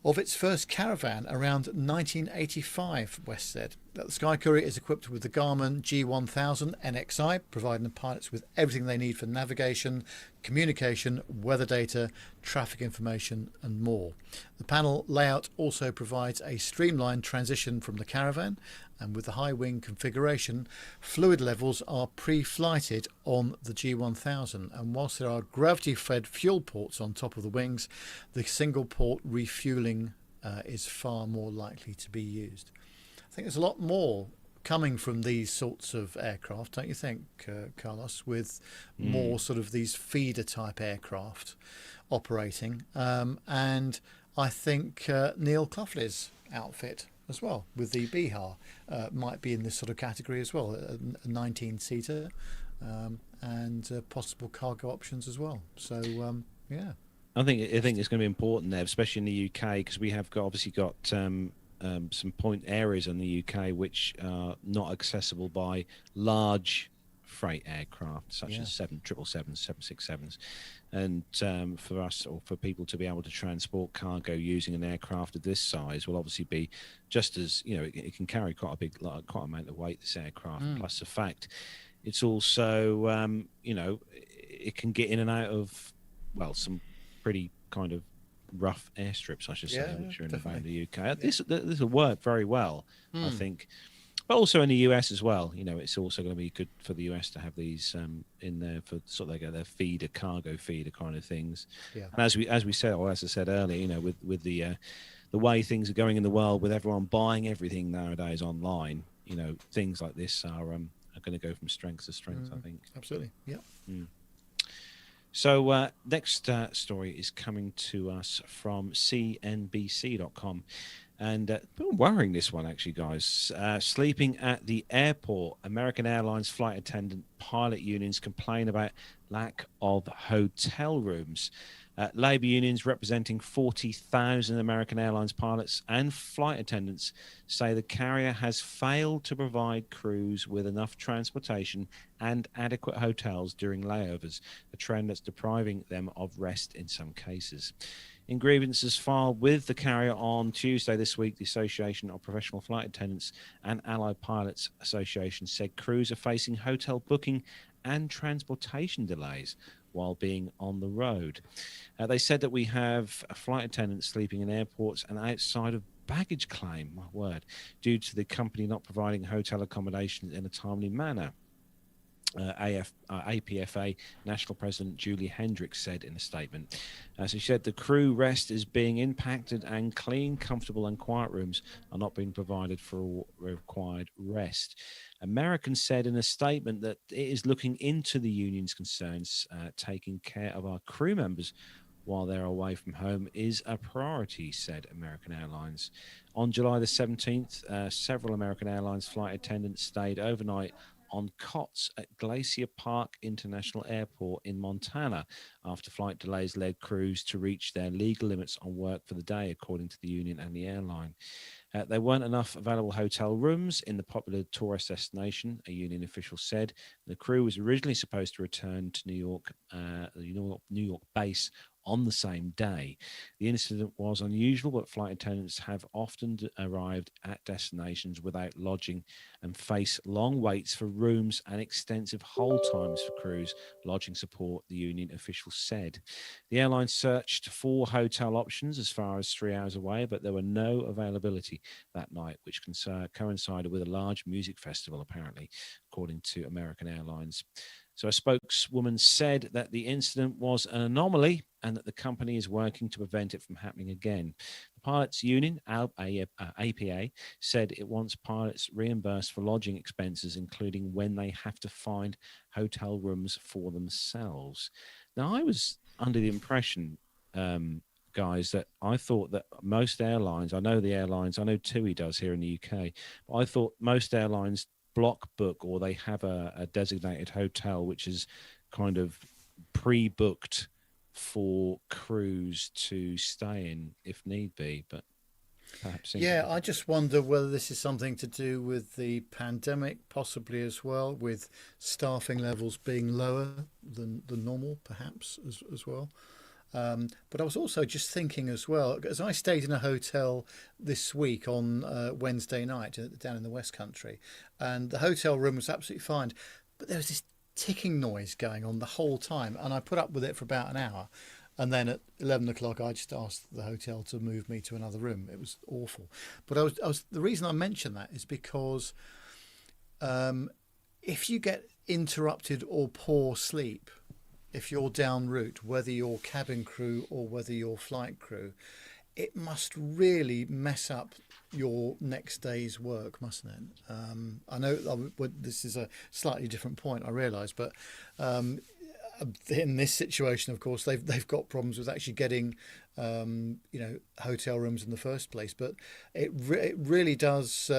of its first Caravan around 1985, West said. The Sky Courier is equipped with the Garmin G1000 NXI, providing the pilots with everything they need for navigation, communication, weather data, traffic information and more. The panel layout also provides a streamlined transition from the Caravan, and with the high wing configuration, fluid levels are pre-flighted on the G1000, and whilst there are gravity-fed fuel ports on top of the wings, the single port refueling is far more likely to be used. I think there's a lot more coming from these sorts of aircraft, don't you think, Carlos, with more sort of these feeder type aircraft operating. And I think Neil Cloughley's outfit as well with the Bihar might be in this sort of category as well, a 19-seater and possible cargo options as well. So, yeah. I think it's going to be important there, especially in the UK, because we have obviously got some point areas in the UK which are not accessible by large freight aircraft such as 777s, 767s, and for us or for people to be able to transport cargo using an aircraft of this size will obviously be just as it can carry quite a amount of weight, this aircraft. Plus the fact it's also it can get in and out of some pretty kind of rough airstrips, I should say, which are in around the UK. This will work very well, I think. But also in the US as well. It's also going to be good for the US to have these in there for sort of their cargo feeder kind of things. Yeah. And as we said, or as I said earlier, with the way things are going in the world, with everyone buying everything nowadays online, things like this are going to go from strength to strength. I think. Absolutely. Yeah. So next story is coming to us from CNBC.com. And worrying, this one, actually, guys. Sleeping at the airport. American Airlines flight attendant pilot unions complain about lack of hotel rooms. Labour unions representing 40,000 American Airlines pilots and flight attendants say the carrier has failed to provide crews with enough transportation and adequate hotels during layovers, a trend that's depriving them of rest in some cases. In grievances filed with the carrier on Tuesday this week, the Association of Professional Flight Attendants and Allied Pilots Association said crews are facing hotel booking and transportation delays while being on the road. They said that we have flight attendants sleeping in airports and outside of baggage claim, my word, due to the company not providing hotel accommodation in a timely manner. APFA National President Julie Hendricks said in a statement. So she said the crew rest is being impacted and clean, comfortable and quiet rooms are not being provided for required rest. American said in a statement that it is looking into the union's concerns. Taking care of our crew members while they're away from home is a priority, said American Airlines. On July the 17th, several American Airlines flight attendants stayed overnight on cots at Glacier Park International Airport in Montana after flight delays led crews to reach their legal limits on work for the day, according to the union and the airline. There weren't enough available hotel rooms in the popular tourist destination, a union official said. The crew was originally supposed to return to New York base on the same day. The incident was unusual, but flight attendants have often arrived at destinations without lodging and face long waits for rooms and extensive hold times for crews, lodging support, the union official said. The airline searched for hotel options as far as 3 hours away, but there were no availability that night, which coincided with a large music festival, apparently, according to American Airlines. So a spokeswoman said that the incident was an anomaly and that the company is working to prevent it from happening again. The pilots' union, APA, said it wants pilots reimbursed for lodging expenses, including when they have to find hotel rooms for themselves. Now, I was under the impression, guys, that I thought that most airlines, I know TUI does here in the UK, but I thought most airlines block book, or they have a designated hotel which is kind of pre-booked for crews to stay in if need be, but perhaps I just wonder whether this is something to do with the pandemic, possibly as well, with staffing levels being lower than normal, perhaps as well. But I was also just thinking as well, as I stayed in a hotel this week on Wednesday night down in the West Country, and the hotel room was absolutely fine, but there was this ticking noise going on the whole time, and I put up with it for about an hour, and then at 11 o'clock I just asked the hotel to move me to another room. It was awful. But the reason I mention that is because if you get interrupted or poor sleep, if you're en route, whether you're cabin crew or whether you're flight crew, it must really mess up your next day's work, mustn't it? I know this is a slightly different point, I realise, but in this situation, of course, they've got problems with actually getting hotel rooms in the first place. But it really does,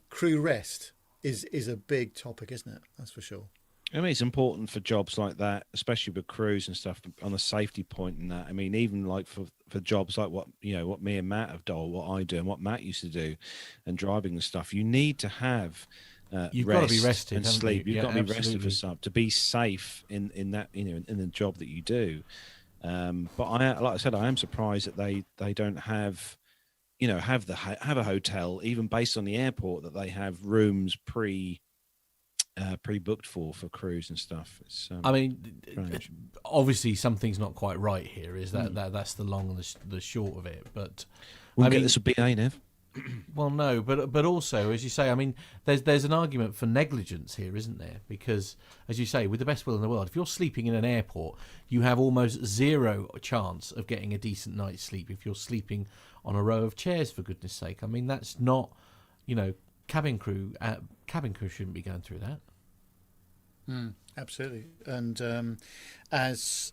crew rest is a big topic, isn't it? That's for sure. I mean, it's important for jobs like that, especially with crews and stuff, on a safety point and that. I mean, even like for jobs like what me and Matt have done, or what I do and what Matt used to do, and driving and stuff, you need to have you've got to be rested and sleep. You've got to be rested for absolutely. stuff to be safe in that in the job that you do. But like I said, I am surprised that they don't have a hotel, even based on the airport, that they have rooms pre-booked for crews and stuff. It's, I mean, strange. obviously something's not quite right here. Is that's the long and the short of it. But We'll get this a BA, Nev. Well, no, but also, as you say, I mean, there's an argument for negligence here, isn't there? Because, as you say, with the best will in the world, if you're sleeping in an airport, you have almost zero chance of getting a decent night's sleep if you're sleeping on a row of chairs, for goodness sake. I mean, that's not, cabin crew shouldn't be going through that. Absolutely. And as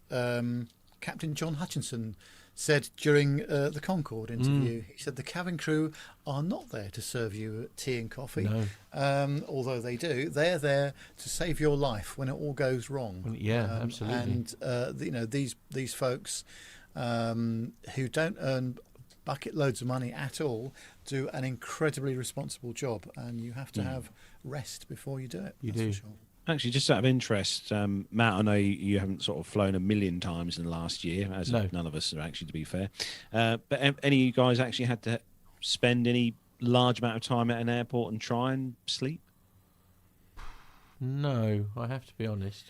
Captain John Hutchinson said during the Concorde interview, he said the cabin crew are not there to serve you tea and coffee, although they do. They're there to save your life when it all goes wrong. Yeah, absolutely. And these folks who don't earn bucket loads of money at all do an incredibly responsible job, and you have to have rest before you do it. You that's do. for sure. Actually, just out of interest, Matt, I know you haven't sort of flown a million times in the last year, as none of us are actually, to be fair. But any of you guys actually had to spend any large amount of time at an airport and try and sleep? No, I have to be honest.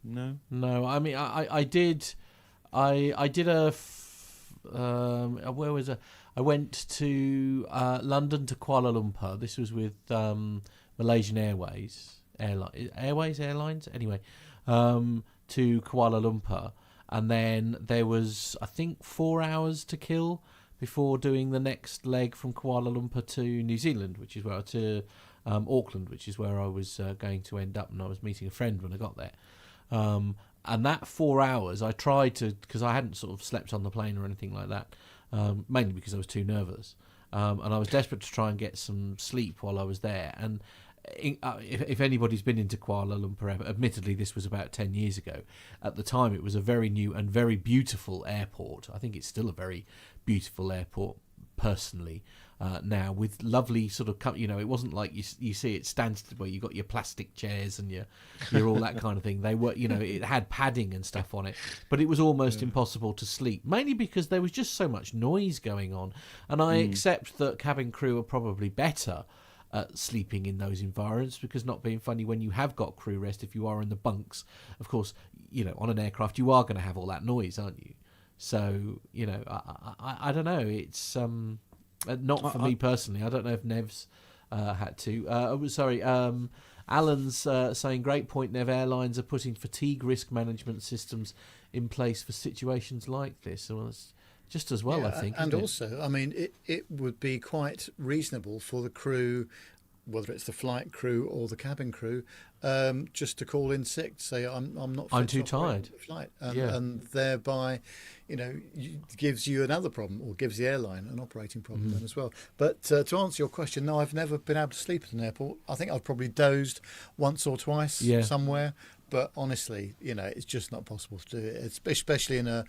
No? No, I mean, I did a... where was it? I went to London to Kuala Lumpur. This was with Malaysian Airlines. Anyway, to Kuala Lumpur, and then there was, I think, 4 hours to kill before doing the next leg from Kuala Lumpur to New Zealand, which is where to Auckland, which is where I was going to end up, and I was meeting a friend when I got there. And that 4 hours, I tried to, because I hadn't sort of slept on the plane or anything like that, mainly because I was too nervous, and I was desperate to try and get some sleep while I was there. And if anybody's been into Kuala Lumpur, admittedly this was about 10 years ago, at the time it was a very new and very beautiful airport. I think it's still a very beautiful airport personally now, with lovely sort of, it wasn't like you see it Stansted where you got your plastic chairs and your all that kind of thing. They were, it had padding and stuff on it, but it was almost impossible to sleep, mainly because there was just so much noise going on. And I accept that cabin crew are probably better at sleeping in those environments, because, not being funny, when you have got crew rest, if you are in the bunks, of course, on an aircraft you are going to have all that noise, aren't you? So I don't know, it's not for me personally. I don't know if Nev's had to. Sorry, Alan's saying, great point, Nev. Airlines are putting fatigue risk management systems in place for situations like this. Well, it's just as well, I think. And also, I mean, it would be quite reasonable for the crew, whether it's the flight crew or the cabin crew, just to call in sick, to say I'm too tired. The flight, and thereby, gives you another problem, or gives the airline an operating problem then as well. But to answer your question, no, I've never been able to sleep at an airport. I think I've probably dozed once or twice somewhere. But honestly, it's just not possible to do it, especially in a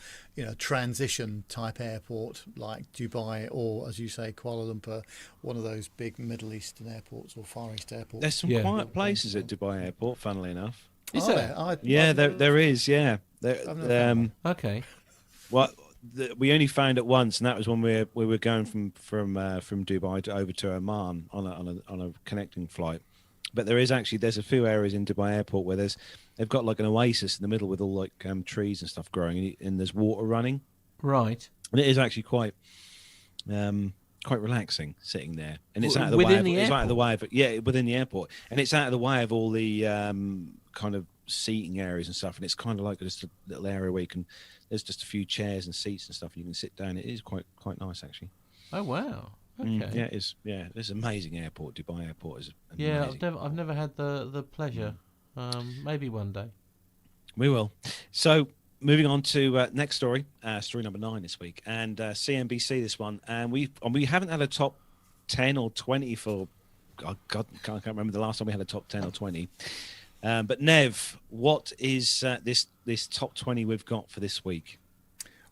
transition type airport like Dubai, or, as you say, Kuala Lumpur, one of those big Middle Eastern airports or Far East airports. There's some quiet places at Dubai Airport, funnily enough. Is there? There is. Yeah. Okay. Well, we only found it once, and that was when we were going from Dubai over to Oman on a connecting flight. But there's a few areas in Dubai Airport where they've got like an oasis in the middle with all like trees and stuff growing, and there's water running. Right. And it is actually quite relaxing sitting there, and it's out of the within way. The it's airport? out of the way of within the airport, and it's out of the way of all the kind of seating areas and stuff. And it's kind of like just a little area where there's just a few chairs and seats and stuff, and you can sit down. It is quite nice actually. Oh wow. Okay. Yeah, it is. Yeah, it's an amazing airport. Dubai Airport is amazing. Yeah, I've never had the pleasure. Maybe one day. We will. So moving on to next story, story number 9 this week, and CNBC this one, and we haven't had a top 10 or 20 for I can't remember the last time we had a top 10 or 20. But Nev, what is this top 20 we've got for this week?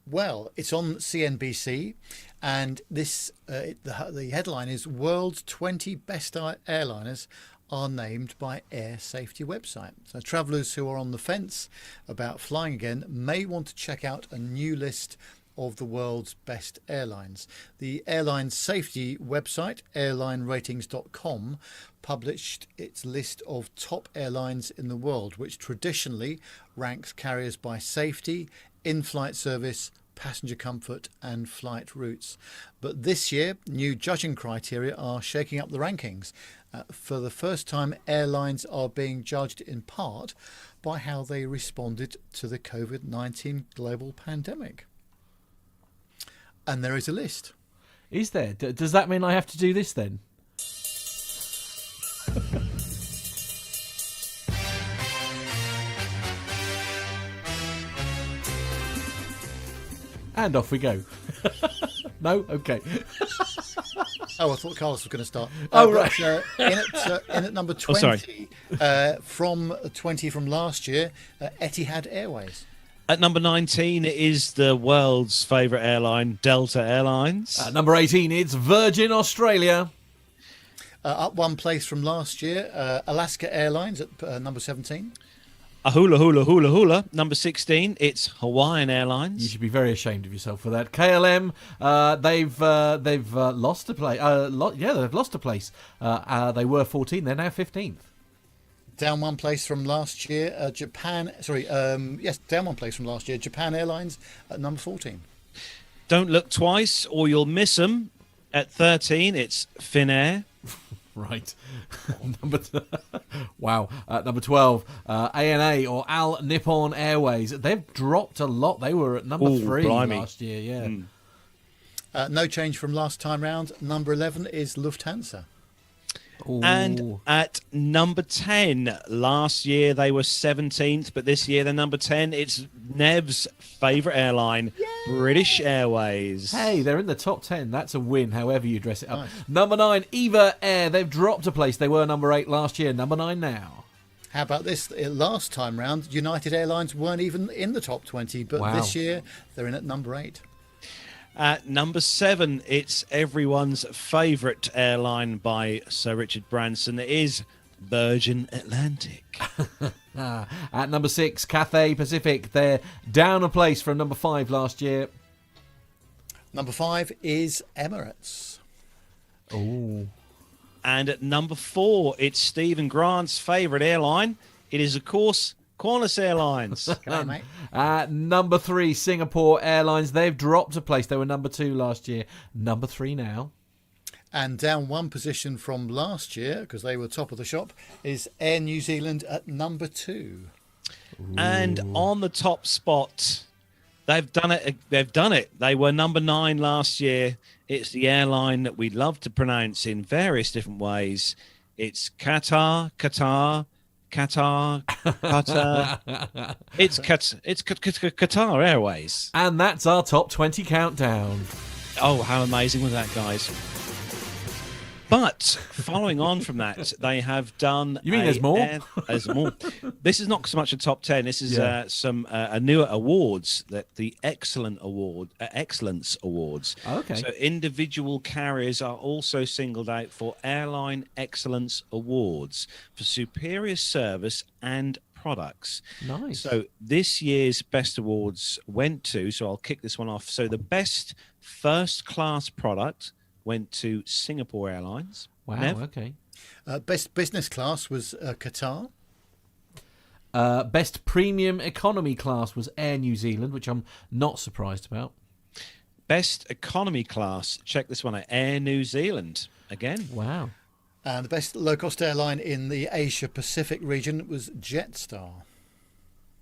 Well, it's on CNBC, and this the headline is World's 20 Best Airliners are named by Air Safety website. So travellers who are on the fence about flying again may want to check out a new list of the world's best airlines. The airline safety website, airlineratings.com, published its list of top airlines in the world, which traditionally ranks carriers by safety, in-flight service, passenger comfort and flight routes. But this year, new judging criteria are shaking up the rankings. For the first time, airlines are being judged in part by how they responded to the COVID-19 global pandemic. And there is a list. Is there? Does that mean I have to do this then? and off we go. No? Okay. Oh, I thought Carlos was going to start. Oh, right. In at number 20, sorry. from 20 from last year, Etihad Airways. At number 19, it is the world's favourite airline, Delta Airlines. At number 18, it's Virgin Australia. Up one place from last year, Alaska Airlines at number 17. A hula hula hula hula. Number 16, it's Hawaiian Airlines. You should be very ashamed of yourself for that. KLM, they've lost a place. They've lost a place. They were 14. They're now 15th. Down one place from last year, Japan. Down one place from last year, Japan Airlines at number 14. Don't look twice or you'll miss them. At 13, it's Finnair. Right. Wow. Number 12, ANA or Al Nippon Airways. They've dropped a lot. They were at number 3 blimey. last year. Yeah. No change from last time round. Number 11 is Lufthansa. Ooh. And at number 10, last year they were 17th, but this year they're number 10. It's Nev's favourite airline, British Airways. Hey, they're in the top 10. That's a win, however you dress it up. Nice. Number 9, Eva Air. They've dropped a place. They were number 8 last year. Number 9 now. How about this? Last time round, United Airlines weren't even in the top 20, but Wow. this year they're in at number 8. At number 7, it's everyone's favourite airline by Sir Richard Branson. It is Virgin Atlantic. At number 6, Cathay Pacific. They're down a place from number 5 last year. Number 5 is Emirates. Oh. And at number 4, it's Stephen Grant's favourite airline. It is, of course, Qantas Airlines. Okay, mate. At number 3, Singapore Airlines. They've dropped a place. They were number 2 last year. Number 3 now. And down one position from last year, because they were top of the shop, is Air New Zealand at number 2. And on the top spot, they've done it. They were number 9 last year. It's the airline that we love to pronounce in various different ways. It's Qatar. It's Qatar Airways. And that's our top 20 countdown. Oh, how amazing was that, guys? But following on from that, they have done. You mean there's more? There's more. This is not so much a top 10. This is some newer awards, that the Excellence Awards. Okay. So individual carriers are also singled out for Airline Excellence Awards for superior service and products. Nice. So this year's best awards went to. So I'll kick this one off. So the best first class product went to Singapore Airlines. Wow, Nev? okay. Best business class was Qatar. Best premium economy class was Air New Zealand, which I'm not surprised about. Best economy class, check this one out, Air New Zealand. Again. Wow. And the best low-cost airline in the Asia-Pacific region was Jetstar.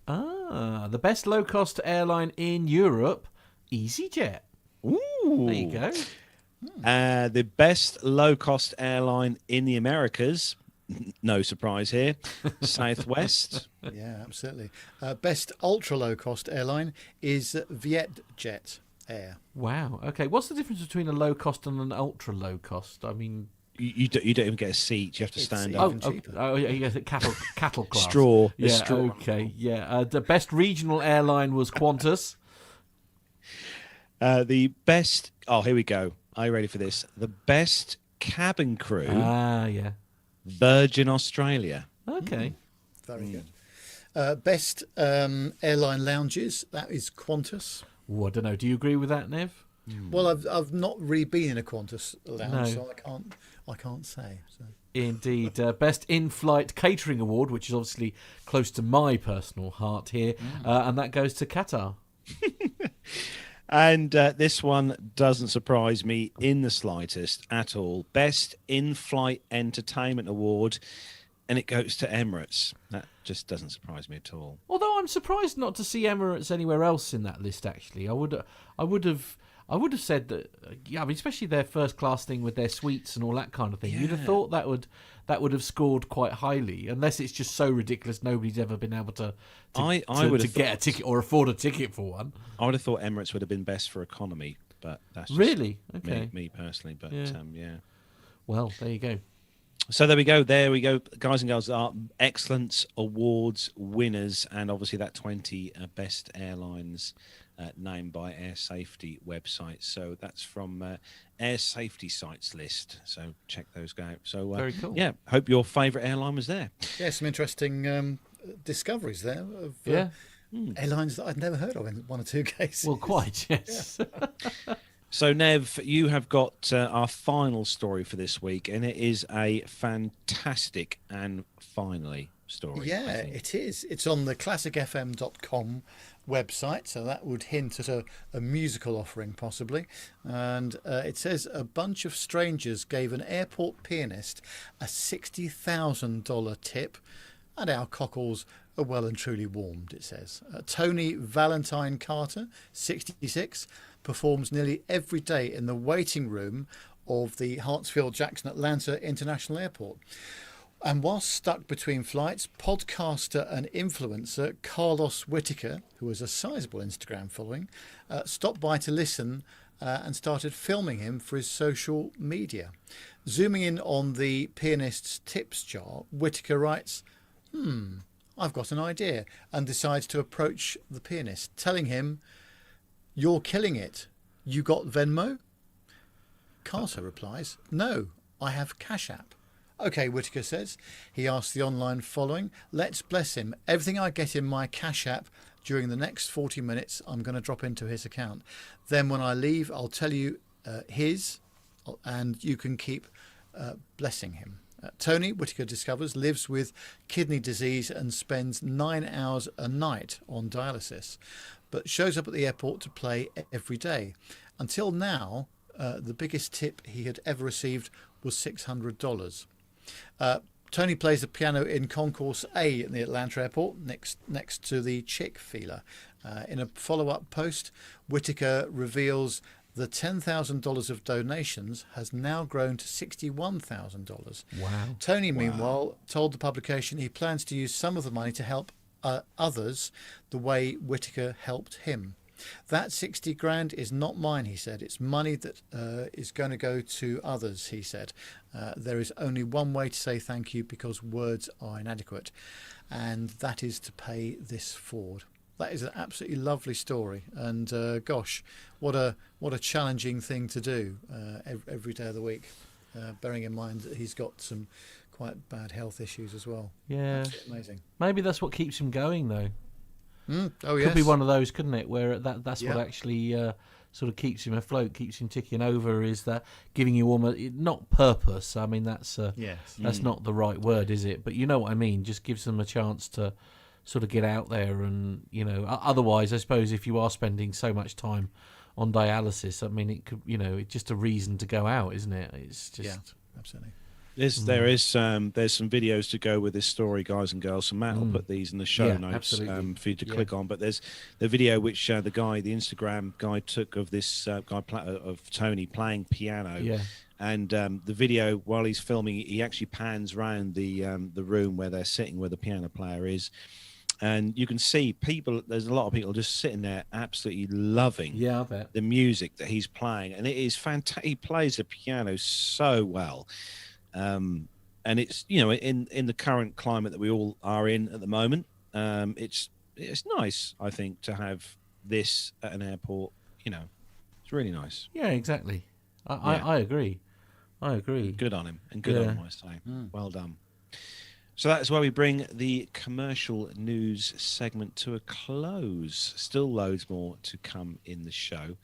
The best low-cost airline in Europe, EasyJet. Ooh. There you go. The best low-cost airline in the Americas, no surprise here, Southwest. Yeah, absolutely. Best ultra-low-cost airline is Vietjet Air. Wow. Okay. What's the difference between a low cost and an ultra low cost? I mean, You don't even get a seat. You have to stand even up. cheaper. yeah, cattle class. Straw. Yeah. Straw. Okay. Yeah. The best regional airline was Qantas. The best. Oh, here we go. Are you ready for this? The best cabin crew, Yeah. Virgin Australia. Okay. Very good. Best airline lounges, that is Qantas. Oh, I don't know. Do you agree with that, Nev? Well, I've not really been in a Qantas lounge, No. so I can't say. So. Indeed. Best in-flight catering award, which is obviously close to my personal heart here, and that goes to Qatar. And this one doesn't surprise me in the slightest at all. Best in-flight entertainment award, and it goes to Emirates. That just doesn't surprise me at all. Although I'm surprised not to see Emirates anywhere else in that list. Actually, I would have. I would have said that. Yeah, I mean, especially their first class thing with their suites and all that kind of thing. You'd have thought that would have scored quite highly, unless it's just so ridiculous nobody's ever been able to get a ticket or afford a ticket for one. I would have thought Emirates would have been best for economy, but that's just really okay. Me personally, but yeah. Well, there you go. So there we go, guys and girls. Are excellence awards winners, and obviously that 20 best airlines named by Air Safety websites. So that's from Air Safety Sites list. So check those out. So very cool. Yeah, hope your favourite airline was there. Yeah, some interesting discoveries there of airlines that I'd never heard of in one or two cases. Well, quite, yes. Yeah. So, Nev, you have got our final story for this week, and it is a fantastic and finally story. Yeah, it is. It's on the classicfm.com website, so that would hint at a musical offering, possibly. And it says a bunch of strangers gave an airport pianist a $60,000 tip, and our cockles are well and truly warmed, it says. Tony Valentine Carter, 66, performs nearly every day in the waiting room of the Hartsfield-Jackson Atlanta International Airport. And whilst stuck between flights, podcaster and influencer Carlos Whitaker, who has a sizable Instagram following, stopped by to listen and started filming him for his social media. Zooming in on the pianist's tips jar, Whitaker writes, I've got an idea, and decides to approach the pianist, telling him, "You're killing it. You got Venmo?" Carter replies, "No, I have Cash App." "Okay," Whitaker says. He asks the online following, "Let's bless him. Everything I get in my Cash App during the next 40 minutes, I'm going to drop into his account. Then when I leave, I'll tell you his, and you can keep blessing him." Tony, Whitaker discovers, lives with kidney disease and spends 9 hours a night on dialysis, but shows up at the airport to play every day. Until now, the biggest tip he had ever received was $600. Tony plays the piano in Concourse A in the Atlanta airport, next to the chick feeler. In a follow-up post, Whitaker reveals the $10,000 of donations has now grown to $61,000. Wow. Tony, meanwhile, told the publication he plans to use some of the money to help others the way Whitaker helped him. "That 60 grand is not mine," he said. "It's money that is going to go to others," he said. "There is only one way to say thank you because words are inadequate, and that is to pay this forward." That is an absolutely lovely story, and gosh, what a challenging thing to do every day of the week, bearing in mind that he's got some quite bad health issues as well. Yeah, absolutely amazing. Maybe that's what keeps him going, though. Oh yes, could be one of those, couldn't it? Where that's what actually sort of keeps him afloat, keeps him ticking over. Is that giving you almost not purpose? I mean, that's not the right word, is it? But you know what I mean. Just gives them a chance to sort of get out there, and otherwise, I suppose if you are spending so much time on dialysis, I mean, it could, it's just a reason to go out, isn't it? It's just absolutely. There's some videos to go with this story, guys and girls. So Matt will put these in the show notes for you to click on. But there's the video which the Instagram guy took of this of Tony playing piano. Yeah. And the video, while he's filming, he actually pans round the room where they're sitting, where the piano player is. And you can see people, there's a lot of people just sitting there absolutely loving the music that he's playing. And it is fantastic. He plays the piano so well. And it's, in the current climate that we all are in at the moment, it's nice, I think, to have this at an airport. It's really nice. Yeah, exactly. I agree. Good on him, and good on him, I say. Well done. So that is where we bring the commercial news segment to a close. Still loads more to come in the show.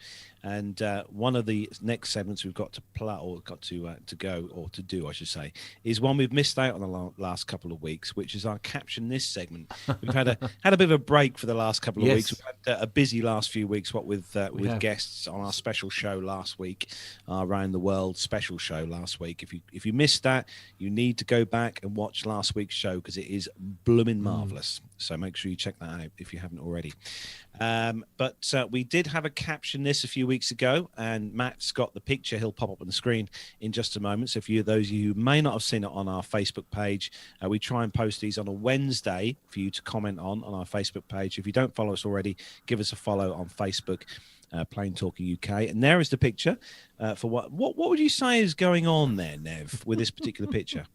And one of the next segments we've got to do, I should say, is one we've missed out on the last couple of weeks, which is our Caption This segment. We've had a bit of a break for the last couple of weeks. We've had a busy last few weeks, with guests on our special show last week, our Around the World special show last week. If you missed that, you need to go back and watch last week. week's show because it is blooming marvellous. So make sure you check that out if you haven't already. But we did have a caption this a few weeks ago, and Matt's got the picture. He'll pop up on the screen in just a moment. So if you, those of you who may not have seen it on our Facebook page, we try and post these on a Wednesday for you to comment on our Facebook page. If you don't follow us already, give us a follow on Facebook. Plain Talking UK, and there is the picture for what would you say is going on there, Nev, with this particular picture?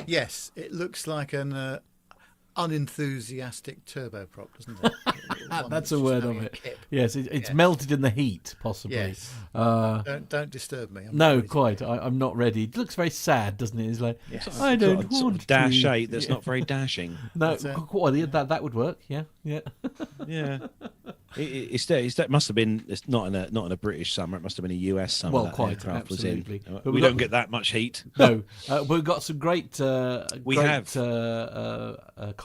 Yes, it looks like an unenthusiastic turboprop, doesn't it? That's a word of it. Yes, it's melted in the heat, possibly. Yes. Don't disturb me. No, quite. I'm not ready. It looks very sad, doesn't it? It's like, I don't want sort of dash to. 8 that's not very dashing. No, that would work. Yeah. Yeah. It must have been. It's not in a British summer. It must have been a US summer. Well, that quite aircraft absolutely. Was in. But we don't get that much heat. No, we've got some great.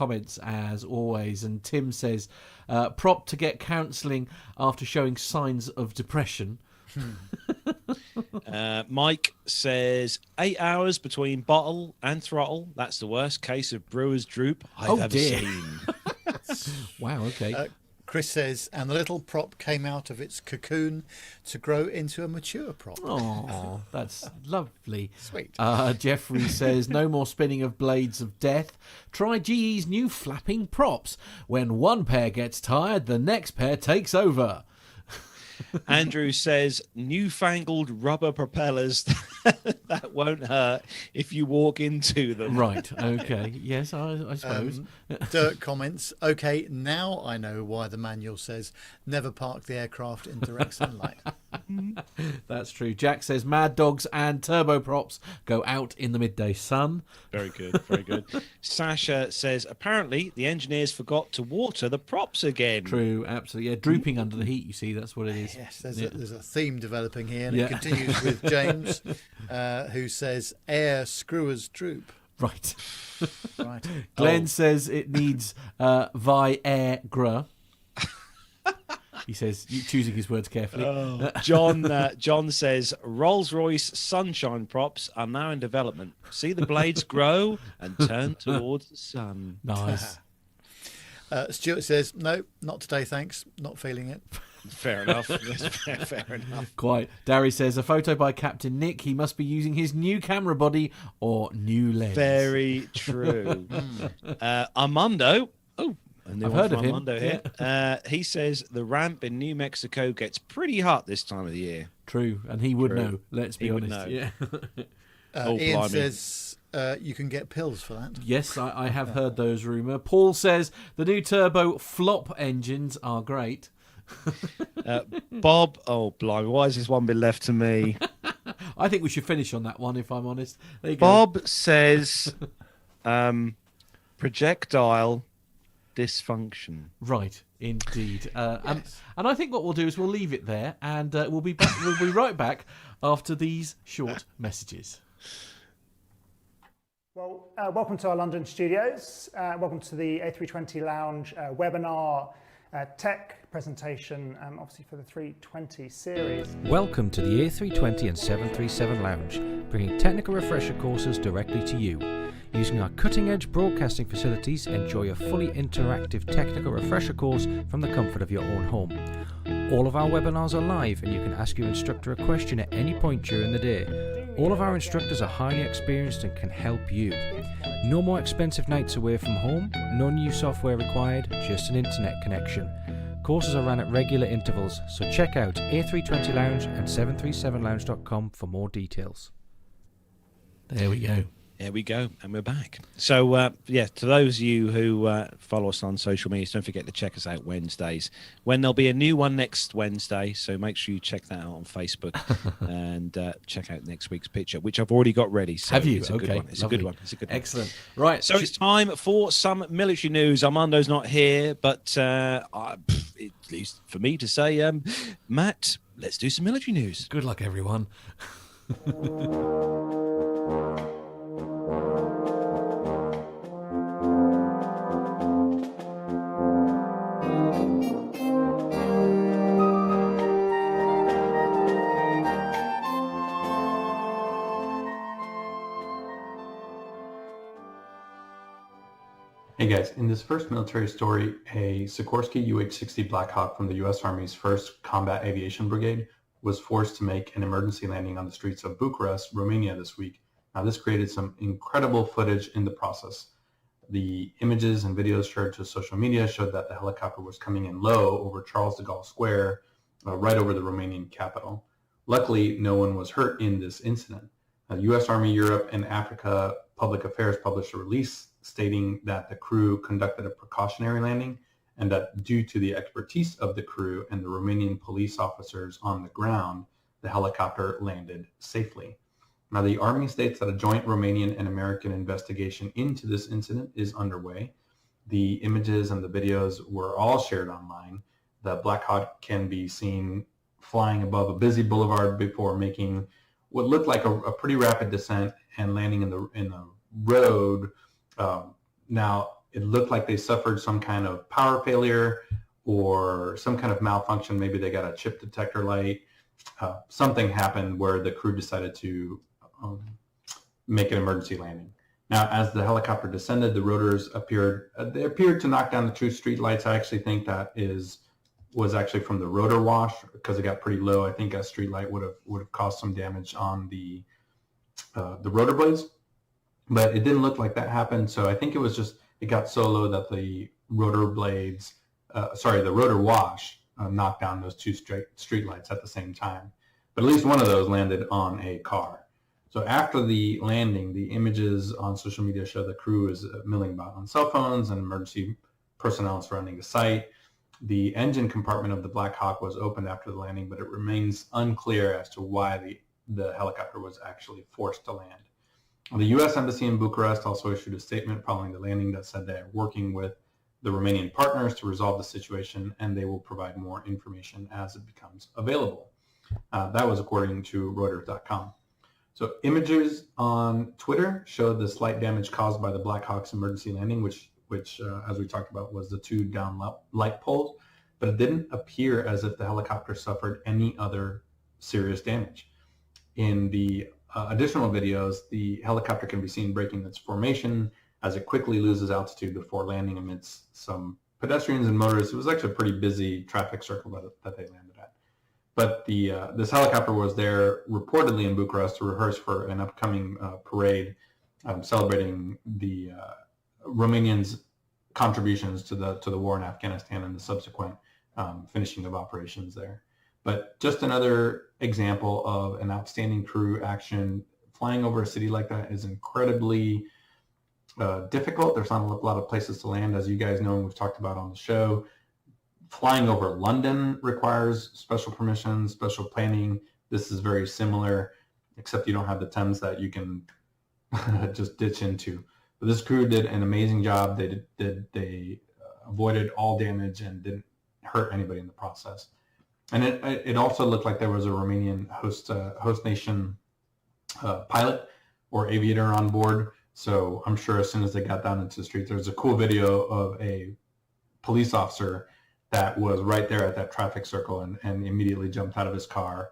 Comments as always, and Tim says, "Prop to get counselling after showing signs of depression." Mike says 8 hours between bottle and throttle. That's the worst case of brewer's droop I've ever seen. Wow. Okay. Chris says, and the little prop came out of its cocoon to grow into a mature prop. Oh, that's lovely. Sweet. Jeffrey says, no more spinning of blades of death. Try GE's new flapping props. When one pair gets tired, the next pair takes over. Andrew says, newfangled rubber propellers that won't hurt if you walk into them. Right, okay. Yes, I suppose. Dirk comments, okay, now I know why the manual says never park the aircraft in direct sunlight. That's true. Jack says, mad dogs and turboprops go out in the midday sun. Very good, very good. Sasha says, apparently the engineers forgot to water the props again. True, absolutely. Yeah, drooping under the heat, you see, that's what it is. Yes, there's a theme developing here, and it continues with James, who says, air screwers droop. Right. Right. Glenn says it needs Viagra. He says, choosing his words carefully. John says, Rolls-Royce Sunshine props are now in development. See the blades grow and turn towards the sun. Nice. Stuart says, no, not today, thanks. Not feeling it. Fair enough. Fair enough. Quite. Darry says, a photo by Captain Nick. He must be using his new camera body or new lens. Very true. Armando. Oh, I've heard of him. Armando here. Yeah. He says the ramp in New Mexico gets pretty hot this time of the year. True. And he would know. Let's be honest. Know. Yeah. Ian says you can get pills for that. Yes, I have heard those rumours. Paul says the new turbo flop engines are great. Bob, oh blimey, why has this one been left to me? I think we should finish on that one, if I'm honest. There you go. Bob says projectile dysfunction. Right, indeed. Yes. And I think what we'll do is we'll leave it there, and we'll be back. We'll be right back after these short messages. Well, welcome to our London studios. Welcome to the A320 Lounge webinar tech presentation, obviously for the 320 series. Welcome to the A320 and 737 Lounge, bringing technical refresher courses directly to you. Using our cutting-edge broadcasting facilities, enjoy a fully interactive technical refresher course from the comfort of your own home. All of our webinars are live, and you can ask your instructor a question at any point during the day. All of our instructors are highly experienced and can help you. No more expensive nights away from home, no new software required, just an internet connection. Courses are run at regular intervals, so check out A320 Lounge and 737lounge.com for more details. There we go. There we go, and we're back. So, to those of you who follow us on social media, don't forget to check us out Wednesdays, when there'll be a new one next Wednesday. So make sure you check that out on Facebook and check out next week's picture, which I've already got ready. So have you? It's a good one. It's a good one. It's a good one. Excellent. Right. So it's time for some military news. Armando's not here, but at least for me to say, Matt, let's do some military news. Good luck, everyone. Hey guys, in this first military story, a Sikorsky UH-60 Black Hawk from the U.S. Army's 1st Combat Aviation Brigade was forced to make an emergency landing on the streets of Bucharest, Romania this week. Now this created some incredible footage in the process. The images and videos shared to social media showed that the helicopter was coming in low over Charles de Gaulle Square, right over the Romanian capital. Luckily, no one was hurt in this incident. U.S. Army Europe and Africa Public Affairs published a release stating that the crew conducted a precautionary landing and that due to the expertise of the crew and the Romanian police officers on the ground, the helicopter landed safely. Now, the Army states that a joint Romanian and American investigation into this incident is underway. The images and the videos were all shared online. The Black Hawk can be seen flying above a busy boulevard before making what looked like a pretty rapid descent and landing in the road. Now, it looked like they suffered some kind of power failure or some kind of malfunction. Maybe they got a chip detector light. Something happened where the crew decided to make an emergency landing. Now, as the helicopter descended, the rotors appeared to knock down the two street lights. I actually think that was actually from the rotor wash because it got pretty low. I think a street light would have caused some damage on the rotor blades. But it didn't look like that happened. So I think it got so low that the rotor blades, the rotor wash knocked down those two street lights at the same time. But at least one of those landed on a car. So after the landing, the images on social media show the crew is milling about on cell phones and emergency personnel surrounding the site. The engine compartment of the Black Hawk was opened after the landing, but it remains unclear as to why the helicopter was actually forced to land. The U.S. Embassy in Bucharest also issued a statement following the landing that said they are working with the Romanian partners to resolve the situation, and they will provide more information as it becomes available. That was according to Reuters.com. So images on Twitter showed the slight damage caused by the Black Hawk's emergency landing, which as we talked about, was the two down light poles, but it didn't appear as if the helicopter suffered any other serious damage. In the additional videos, the helicopter can be seen breaking its formation as it quickly loses altitude before landing amidst some pedestrians and motorists. It was actually a pretty busy traffic circle that they landed at. But this helicopter was there reportedly in Bucharest to rehearse for an upcoming parade celebrating the Romanians' contributions to the war in Afghanistan and the subsequent finishing of operations there. But just another example of an outstanding crew action. Flying over a city like that is incredibly difficult. There's not a lot of places to land, as you guys know, and we've talked about on the show. Flying over London requires special permissions, special planning. This is very similar, except you don't have the Thames that you can just ditch into. But this crew did an amazing job. They avoided all damage and didn't hurt anybody in the process. And it also looked like there was a Romanian host nation pilot or aviator on board. So I'm sure as soon as they got down into the street, there's a cool video of a police officer that was right there at that traffic circle and immediately jumped out of his car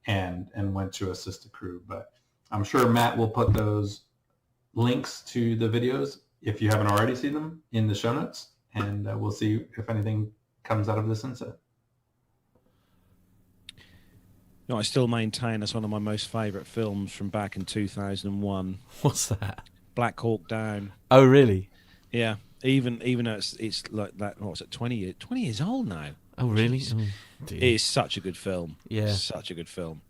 and went to assist the crew. But I'm sure Matt will put those links to the videos, if you haven't already seen them, in the show notes. And we'll see if anything comes out of this incident. No, I still maintain that's one of my most favourite films from back in 2001. What's that? Black Hawk Down. Oh, really? Yeah. Even though it's like that, what's it, 20 years old now. Oh, really? Oh, it is such a good film. Yeah. Such a good film.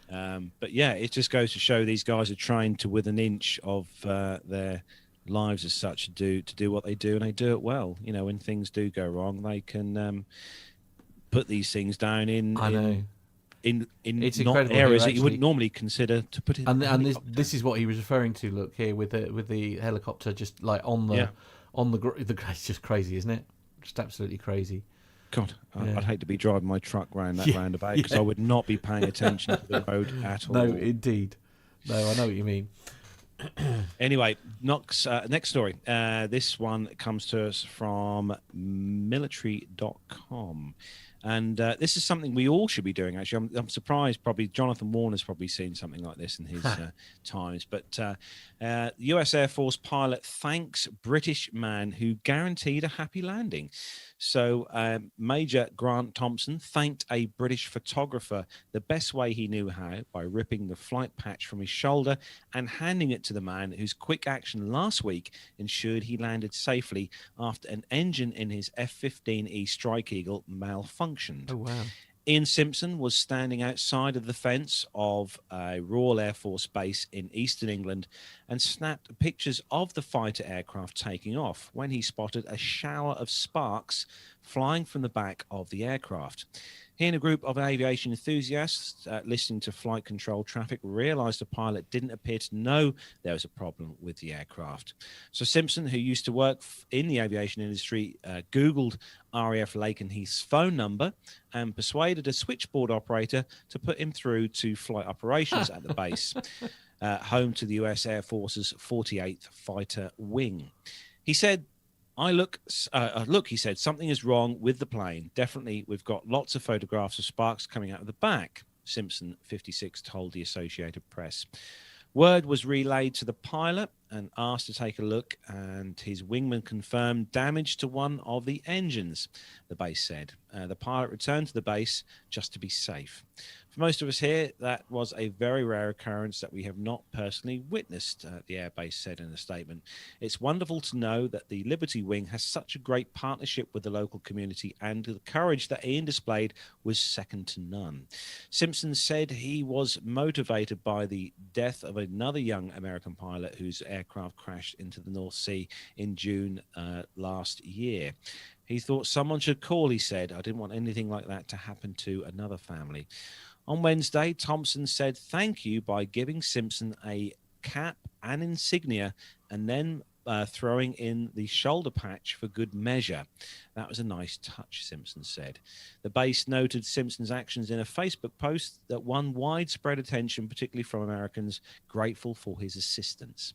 But yeah, it just goes to show these guys are trained to within an inch of their lives as such to do what they do, and they do it well. You know, when things do go wrong, they can put these things down in it's not areas that you wouldn't normally consider to put in. And this is what he was referring to. Look here with the helicopter just like on the it's just crazy, isn't it? Just absolutely crazy. God, I'd hate to be driving my truck around that roundabout because I would not be paying attention to the road at all. No, indeed. No, I know what you mean. Anyway, next story. This one comes to us from military.com. And this is something we all should be doing, actually. I'm surprised probably Jonathan Warner's probably seen something like this in his times. But US Air Force pilot thanks British man who guaranteed a happy landing. So Major Grant Thompson thanked a British photographer the best way he knew how by ripping the flight patch from his shoulder and handing it to the man whose quick action last week ensured he landed safely after an engine in his F-15E Strike Eagle malfunctioned. Oh, wow. Ian Simpson was standing outside of the fence of a Royal Air Force base in eastern England and snapped pictures of the fighter aircraft taking off when he spotted a shower of sparks flying from the back of the aircraft. He and a group of aviation enthusiasts listening to flight control traffic realized the pilot didn't appear to know there was a problem with the aircraft. So Simpson, who used to work in the aviation industry, Googled RAF Lakenheath's phone number and persuaded a switchboard operator to put him through to flight operations at the base, home to the US Air Force's 48th Fighter Wing. He said, look, he said, something is wrong with the plane. Definitely, we've got lots of photographs of sparks coming out of the back, Simpson, 56, told the Associated Press. Word was relayed to the pilot and asked to take a look, and his wingman confirmed damage to one of the engines, the base said. The pilot returned to the base just to be safe. For most of us here, that was a very rare occurrence that we have not personally witnessed, the airbase said in a statement. It's wonderful to know that the Liberty Wing has such a great partnership with the local community, and the courage that Ian displayed was second to none. Simpson said he was motivated by the death of another young American pilot whose aircraft crashed into the North Sea in June last year. He thought someone should call, he said. I didn't want anything like that to happen to another family. On Wednesday, Thompson said thank you by giving Simpson a cap and insignia and then throwing in the shoulder patch for good measure. That was a nice touch, Simpson said. The base noted Simpson's actions in a Facebook post that won widespread attention, particularly from Americans grateful for his assistance.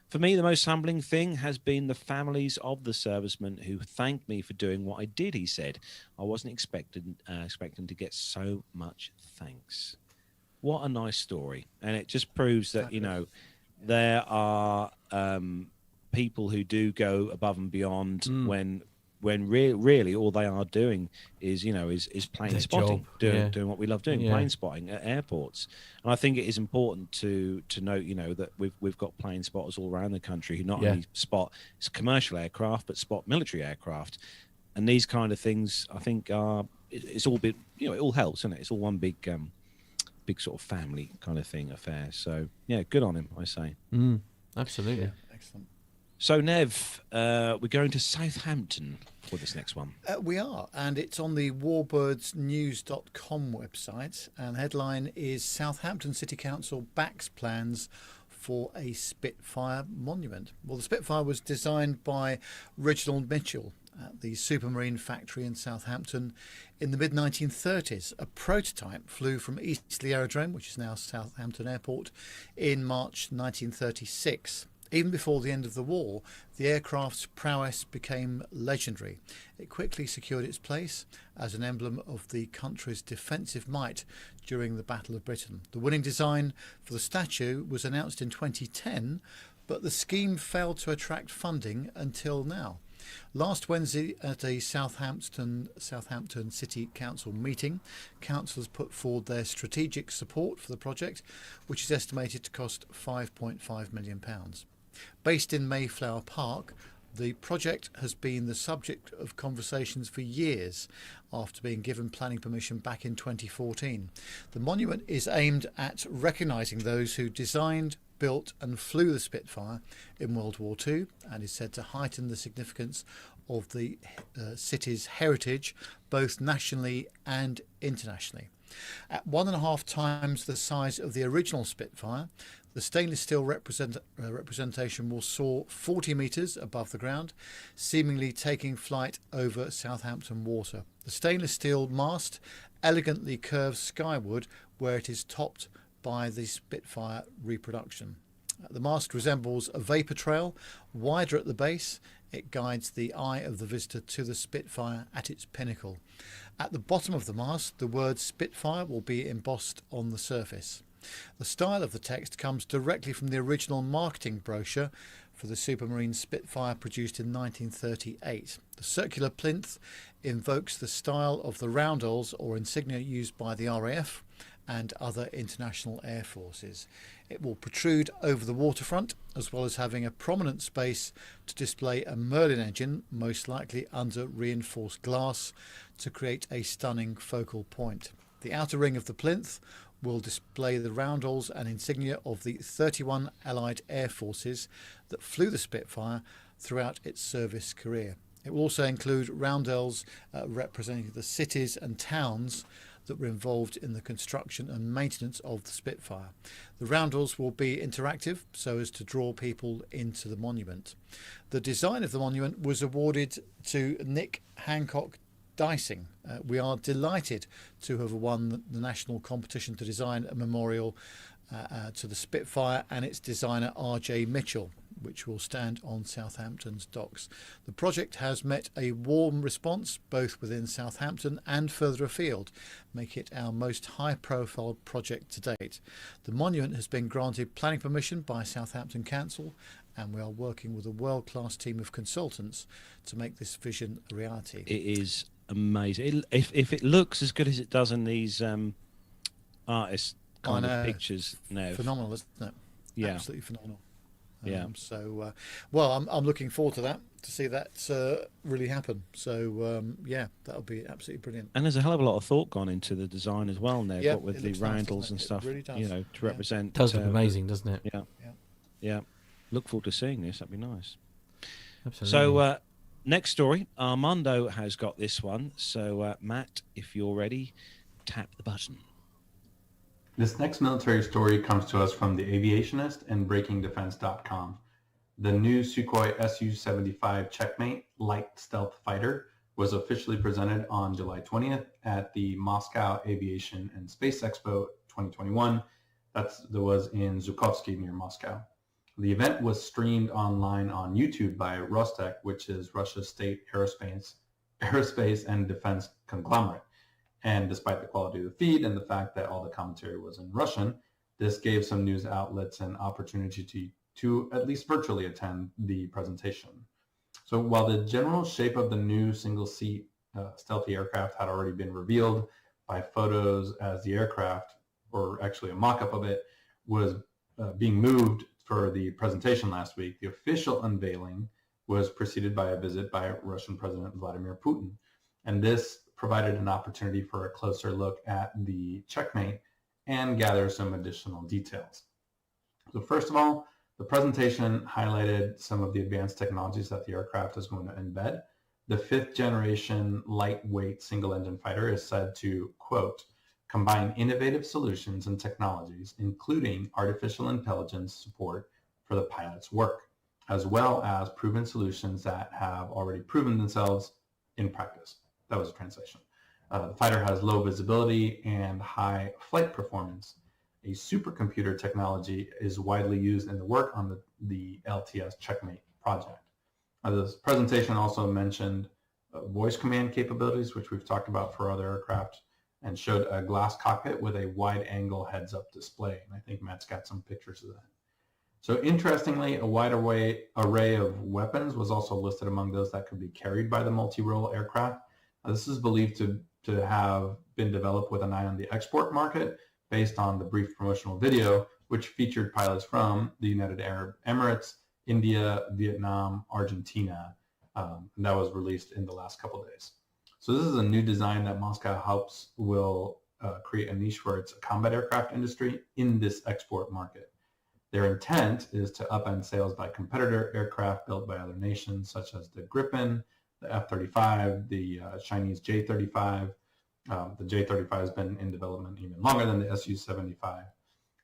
For me, the most humbling thing has been the families of the servicemen who thanked me for doing what I did, he said. I wasn't expecting to get so much thanks. What a nice story. And it just proves that, you know, there are people who do go above and beyond when really all they are doing is, you know, is plane their spotting, job. doing what we love doing, plane spotting at airports. And I think it is important to note, you know, that we've got plane spotters all around the country who not only spot commercial aircraft but spot military aircraft. And these kind of things, I think, it's all bit, you know, it all helps, isn't it? It's all one big sort of family kind of affair. So yeah, good on him, I say. Absolutely. Yeah, excellent. So, Nev, we're going to Southampton for this next one. We are, and it's on the warbirdsnews.com website. And the headline is Southampton City Council backs plans for a Spitfire monument. Well, the Spitfire was designed by Reginald Mitchell at the Supermarine factory in Southampton in the mid-1930s. A prototype flew from Eastleigh Aerodrome, which is now Southampton Airport, in March 1936. Even before the end of the war, the aircraft's prowess became legendary. It quickly secured its place as an emblem of the country's defensive might during the Battle of Britain. The winning design for the statue was announced in 2010, but the scheme failed to attract funding until now. Last Wednesday at a Southampton City Council meeting, councillors put forward their strategic support for the project, which is estimated to cost £5.5 million. Based in Mayflower Park, the project has been the subject of conversations for years after being given planning permission back in 2014. The monument is aimed at recognising those who designed, built and flew the Spitfire in World War II and is said to heighten the significance of the city's heritage both nationally and internationally. At 1.5 times the size of the original Spitfire, the stainless steel representation will soar 40 metres above the ground, seemingly taking flight over Southampton water. The stainless steel mast elegantly curves skyward where it is topped by the Spitfire reproduction. The mast resembles a vapour trail, wider at the base. It guides the eye of the visitor to the Spitfire at its pinnacle. At the bottom of the mast, the word Spitfire will be embossed on the surface. The style of the text comes directly from the original marketing brochure for the Supermarine Spitfire produced in 1938. The circular plinth invokes the style of the roundels or insignia used by the RAF and other international air forces. It will protrude over the waterfront, as well as having a prominent space to display a Merlin engine, most likely under reinforced glass, to create a stunning focal point. The outer ring of the plinth will display the roundels and insignia of the 31 Allied air forces that flew the Spitfire throughout its service career. It will also include roundels representing the cities and towns that were involved in the construction and maintenance of the Spitfire. The roundels will be interactive so as to draw people into the monument. The design of the monument was awarded to Nick Hancock Dicing. We are delighted to have won the national competition to design a memorial to the Spitfire and its designer R.J. Mitchell, which will stand on Southampton's docks. The project has met a warm response both within Southampton and further afield, making it our most high-profile project to date. The monument has been granted planning permission by Southampton Council, and we are working with a world-class team of consultants to make this vision a reality. It is amazing. If it looks as good as it does in these artists' kind of pictures, Nev. Phenomenal, isn't it? Yeah. Absolutely phenomenal. Yeah. I'm looking forward to that, to see that really happen. So, that'll be absolutely brilliant. And there's a hell of a lot of thought gone into the design as well, Nev, Yeah, what with it the looks nice, roundels doesn't and it? It stuff, really does. to represent. It does look amazing, doesn't it? Yeah. Yeah. Look forward to seeing this. That'd be nice. Absolutely. So, next story, Armando has got this one. So, Matt, if you're ready, tap the button. This next military story comes to us from the Aviationist and BreakingDefense.com. The new Sukhoi Su-75 Checkmate light stealth fighter was officially presented on July 20th at the Moscow Aviation and Space Expo 2021. That was in Zhukovsky near Moscow. The event was streamed online on YouTube by Rostec, which is Russia's state aerospace and defense conglomerate. And despite the quality of the feed and the fact that all the commentary was in Russian, this gave some news outlets an opportunity to at least virtually attend the presentation. So while the general shape of the new single-seat stealthy aircraft had already been revealed by photos as the aircraft, or actually a mock-up of it, was being moved for the presentation last week, the official unveiling was preceded by a visit by Russian President Vladimir Putin. And this provided an opportunity for a closer look at the Checkmate and gather some additional details. So first of all, the presentation highlighted some of the advanced technologies that the aircraft is going to embed. The 5th generation lightweight single-engine fighter is said to, quote, combine innovative solutions and technologies, including artificial intelligence support for the pilot's work, as well as proven solutions that have already proven themselves in practice. That was a translation. The fighter has low visibility and high flight performance. A supercomputer technology is widely used in the work on the LTS Checkmate project. This presentation also mentioned voice command capabilities, which we've talked about for other aircraft, and showed a glass cockpit with a wide-angle heads-up display. And I think Matt's got some pictures of that. So interestingly, a wide array of weapons was also listed among those that could be carried by the multi-role aircraft. This is believed to have been developed with an eye on the export market based on the brief promotional video, which featured pilots from the United Arab Emirates, India, Vietnam, Argentina, and that was released in the last couple of days. So this is a new design that Moscow hopes will create a niche for its combat aircraft industry in this export market. Their intent is to upend sales by competitor aircraft built by other nations, such as the Gripen, the F-35, the Chinese J-35. The J-35 has been in development even longer than the Su-75.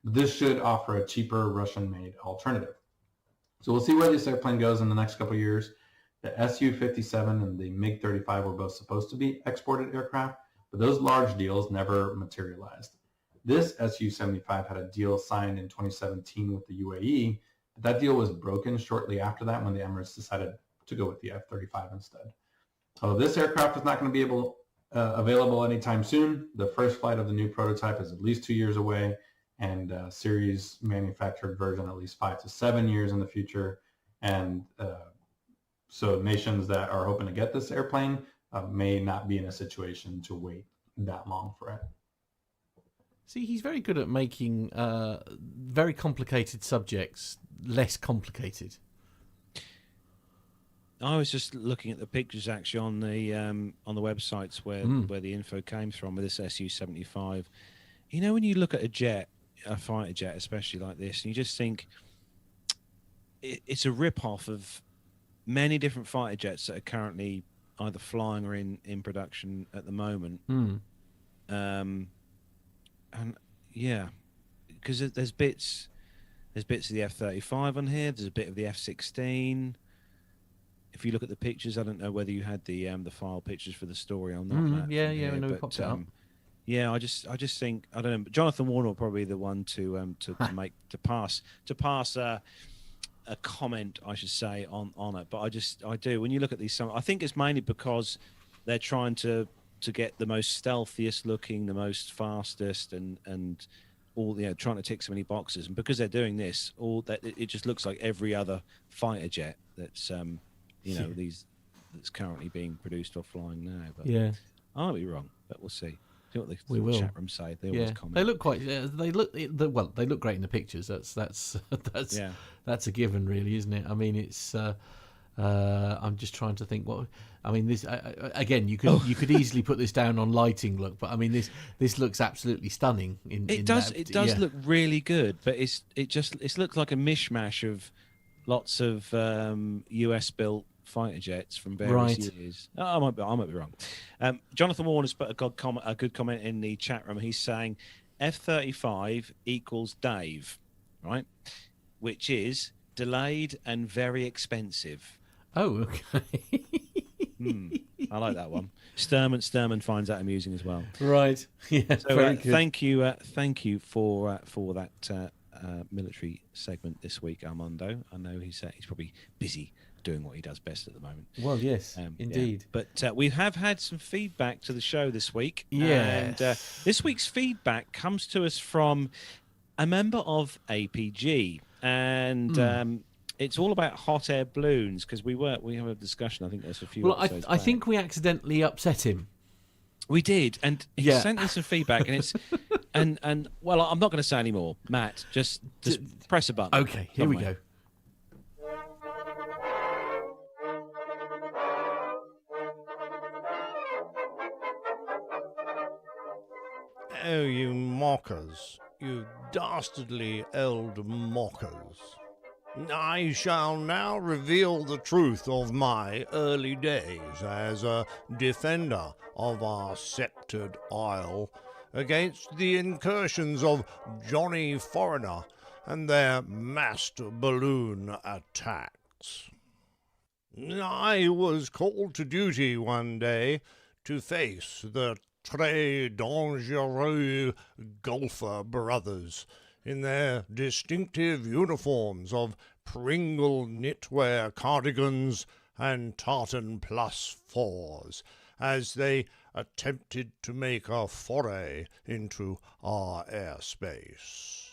This should offer a cheaper Russian-made alternative. So we'll see where this airplane goes in the next couple of years. The Su-57 and the MiG-35 were both supposed to be exported aircraft, but those large deals never materialized. This Su-75 had a deal signed in 2017 with the UAE, but that deal was broken shortly after that when the Emirates decided to go with the F-35 instead. So this aircraft is not going to be available anytime soon. The first flight of the new prototype is at least 2 years away, and series manufactured version at least 5 to 7 years in the future. And so nations that are hoping to get this airplane may not be in a situation to wait that long for it. See, he's very good at making very complicated subjects less complicated. I was just looking at the pictures actually on the websites where the info came from with this Su-75. You know, when you look at a fighter jet, especially like this, and you just think it's a rip-off of many different fighter jets that are currently either flying or in production at the moment. And yeah, because there's bits of the F-35 on here. There's a bit of the F-16. If you look at the pictures, I don't know whether you had the file pictures for the story or not. Matt, yeah, I know we popped it up. Yeah, I just think, I don't know. Jonathan Warner will probably be the one to pass a comment, I should say, on it. But I do. When you look at these, I think it's mainly because they're trying to get the most stealthiest looking, the most fastest, and all, trying to tick so many boxes. And because they're doing this, all that it just looks like every other fighter jet that's that's currently being produced or flying now. But yeah, I might be wrong, but we'll see. See what we will. Chat room say. They always comment. They look quite. They look great in the pictures. That's a given, really, isn't it? I mean, it's. I'm just trying to think what. I mean, this again. You could easily put this down on lighting look, but I mean, this looks absolutely stunning. It does look really good, but it looks like a mishmash of lots of US built fighter jets from various years. I might be wrong. Jonathan Warner's put a good comment in the chat room. He's saying F-35 equals Dave, right? Which is delayed and very expensive. Oh, okay. I like that one. Sturman finds that amusing as well. Right. Yeah. So very good. Thank you for that military segment this week, Armando. I know he's probably busy doing what he does best at the moment. Well, yes, indeed. Yeah. But we have had some feedback to the show this week. Yes. And this week's feedback comes to us from a member of APG, and it's all about hot air balloons, because we have a discussion. I think there's a few. Well, I think we accidentally upset him. We did, and he sent us some feedback, and it's and well, I'm not going to say any more. Matt, just press a button. Okay, here we go. Oh, you mockers, you dastardly old mockers. I shall now reveal the truth of my early days as a defender of our sceptred isle against the incursions of Johnny Foreigner and their massed balloon attacks. I was called to duty one day to face the très dangereux Golfer brothers in their distinctive uniforms of Pringle knitwear cardigans and tartan +4s as they attempted to make a foray into our airspace.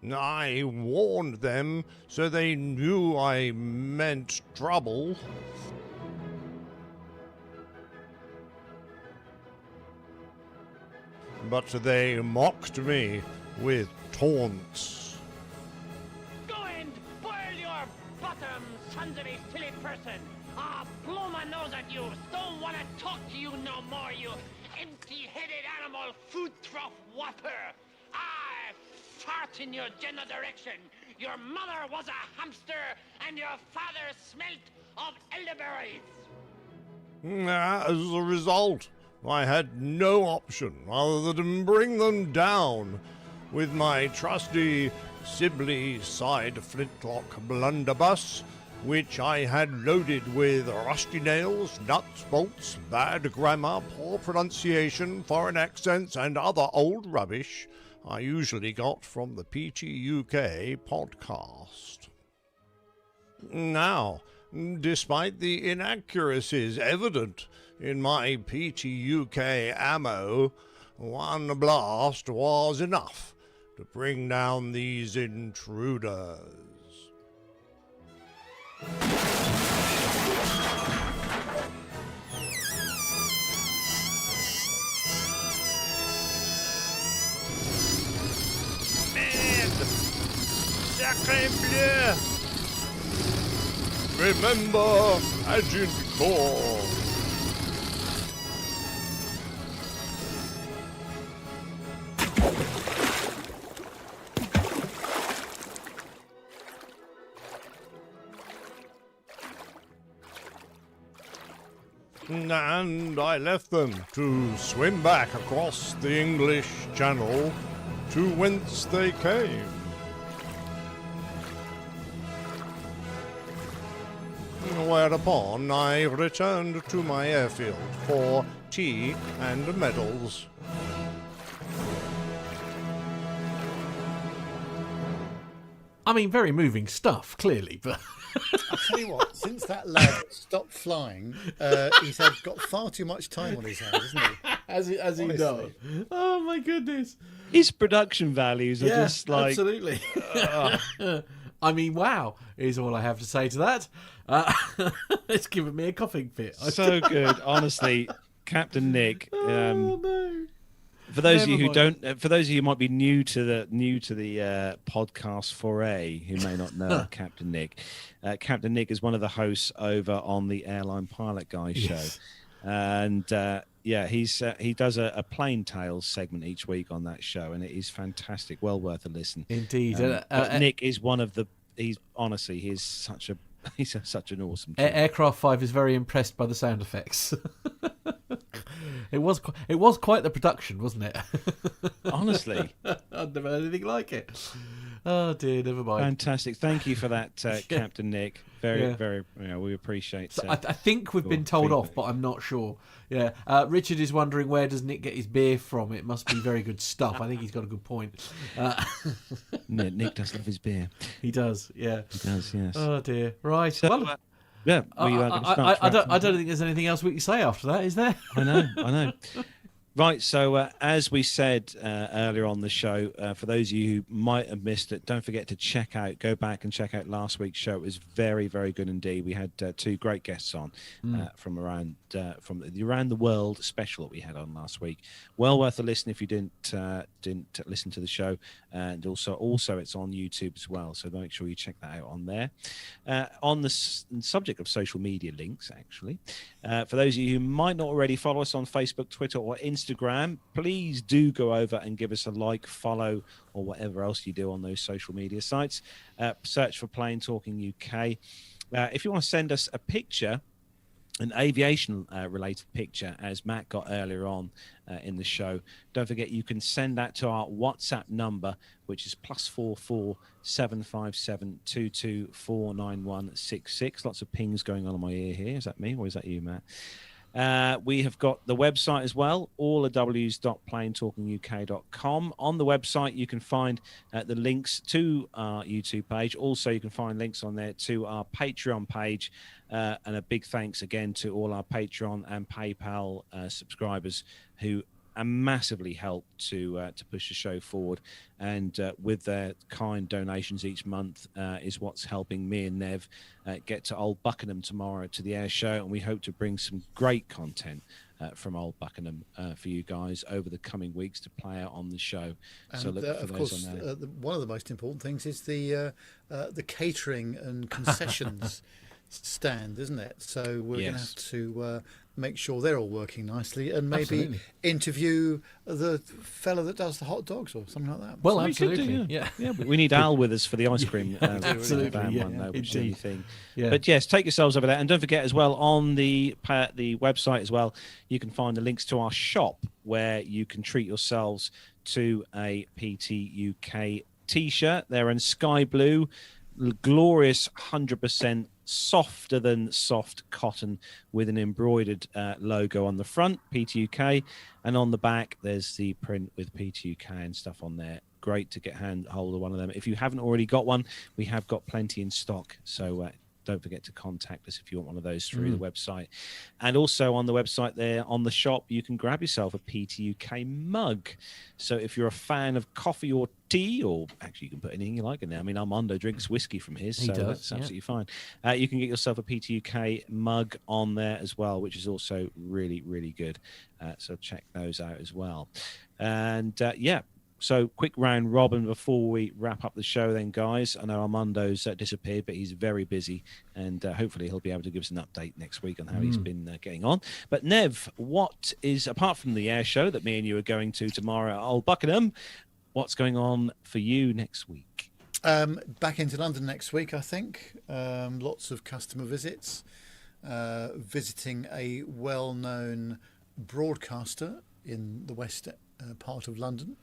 I warned them so they knew I meant trouble. But they mocked me with taunts. Go and boil your bottom, sons of a silly person! I'll blow my nose at you! Don't want to talk to you no more, you empty-headed animal food trough whopper! I fart in your general direction! Your mother was a hamster, and your father smelt of elderberries! As a result, I had no option other than bring them down with my trusty Sibley side flintlock blunderbuss which I had loaded with rusty nails, nuts, bolts, bad grammar, poor pronunciation, foreign accents, and other old rubbish I usually got from the PT UK podcast. Now, despite the inaccuracies evident in my PT UK ammo, one blast was enough to bring down these intruders. Merde! Sacré bleu! Remember, Agent Core. And I left them to swim back across the English Channel to whence they came. Whereupon I returned to my airfield for tea and medals. I mean, very moving stuff, clearly, but... I'll tell you what, since that lad stopped flying, he's got far too much time on his hands, hasn't he? As he does. Oh, my goodness. His production values are just like... absolutely. I mean, wow, is all I have to say to that. It's given me a coughing fit. So good, honestly. Captain Nick. Oh, no. For those of you who don't, for those of you who might be new to the podcast foray, who may not know Captain Nick, Captain Nick is one of the hosts over on the Airline Pilot Guys show, and he does a plane tales segment each week on that show, and it is fantastic, well worth a listen. Indeed, Nick is one of the. He's such an awesome. Aircraft 5 is very impressed by the sound effects. It was quite the production, wasn't it? Honestly, I'd never heard anything like it. Oh dear, never mind. Fantastic, thank you for that, Captain Nick. Very, we appreciate. So I think we've been told off, but I'm not sure. Yeah, Richard is wondering, where does Nick get his beer from? It must be very good stuff. I think he's got a good point. Nick does love his beer. He does, yeah. He does, yes. Oh dear. Right. So, well, yeah. I don't think there's anything else we can say after that, is there? I know. Right, so as we said earlier on the show, for those of you who might have missed it, don't forget to go back and check out last week's show. It was very, very good indeed. We had two great guests on from the Around the World special that we had on last week. Well worth a listen if you didn't listen to the show, and also it's on YouTube as well. So make sure you check that out on there. On the subject of social media links, actually, for those of you who might not already follow us on Facebook, Twitter, or Instagram, please do go over and give us a like, follow, or whatever else you do on those social media sites. Search for Plane Talking UK. If you want to send us a picture, an aviation related picture, as Matt got earlier on in the show, don't forget you can send that to our WhatsApp number, which is +44 757 224 9166. Lots of pings going on in my ear here. Is that me or is that you, Matt? We have got the website as well, allaws.planetalkinguk.com. On the website, you can find the links to our YouTube page. Also, you can find links on there to our Patreon page. And a big thanks again to all our Patreon and PayPal subscribers who massively help to push the show forward, and with their kind donations each month is what's helping me and Nev get to Old Buckingham tomorrow to the air show, and we hope to bring some great content from Old Buckingham for you guys over the coming weeks to play out on the show. And so look for of those course, on there. one of the most important things is the catering and concessions stand, isn't it? So we're going to have to make sure they're all working nicely, and maybe interview the fella that does the hot dogs or something like that. Well, So absolutely, yeah. But we need Al with us for the ice cream. Absolutely, which is the thing. Yeah. But yes, take yourselves over there, and don't forget as well, on the website as well, you can find the links to our shop where you can treat yourselves to a PT UK t-shirt. They're in sky blue. glorious 100% softer than soft cotton with an embroidered logo on the front, PTUK, and on the back there's the print with PTUK and stuff on there. Great to get hold of one of them. If you haven't already got one, we have got plenty in stock, so don't forget to contact us if you want one of those through the website. And also on the website there, on the shop, you can grab yourself a PTUK mug. So if you're a fan of coffee or tea, or actually you can put anything you like in there. I mean, Armando drinks whiskey from his, so that's absolutely fine. You can get yourself a PTUK mug on there as well, which is also really, really good. So check those out as well. And so quick round robin before we wrap up the show then, guys. I know Armando's disappeared, but he's very busy, and hopefully he'll be able to give us an update next week on how he's been getting on. But Nev, what is, apart from the air show that me and you are going to tomorrow at Old Buckingham, what's going on for you next week? Back into London next week, I think. Lots of customer visits, visiting a well-known broadcaster in the west part of London.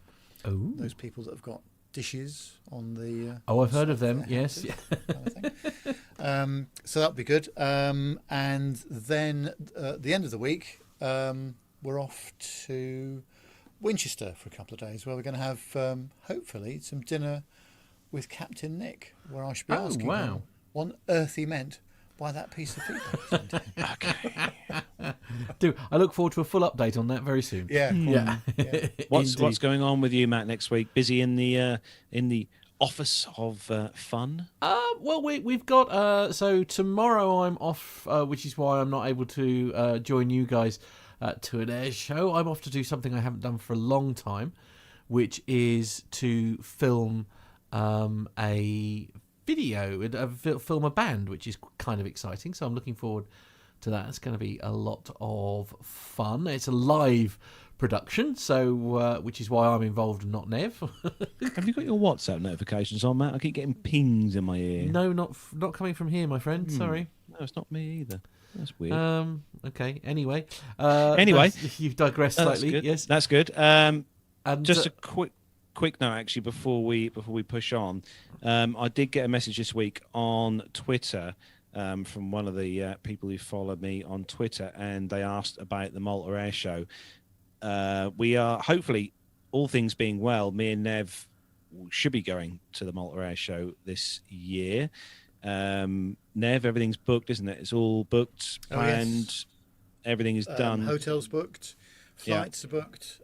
Oh, those people that have got dishes on the I've heard of them. Yes. Kind of so that'll be good. And then at the end of the week, we're off to Winchester for a couple of days, where we're going to have hopefully some dinner with Captain Nick, where I should be asking him what on earth he meant by that piece of feedback. Okay. Do I look forward to a full update on that very soon? Yeah. What's going on with you, Matt, next week? Busy in the office of fun? Well, we've got so tomorrow I'm off, which is why I'm not able to join you guys to an air show. I'm off to do something I haven't done for a long time, which is to film a video, film a band, which is kind of exciting. So I'm looking forward to that. It's going to be a lot of fun. It's a live production, so which is why I'm involved and not Nev. Have you got your WhatsApp notifications on, Matt? I keep getting pings in my ear. No, not coming from here, my friend. Sorry. No, it's not me either. That's weird. Okay. Anyway. You've digressed slightly. Yes, that's good. And just a quick note, actually, before we push on. I did get a message this week on Twitter from one of the people who follow me on Twitter, and they asked about the Malta Air Show. We are, hopefully, all things being well, me and Nev should be going to the Malta Air Show this year. Nev, everything's booked, isn't it? It's all booked, planned. Yes. Everything is done. Hotels booked, flights are booked.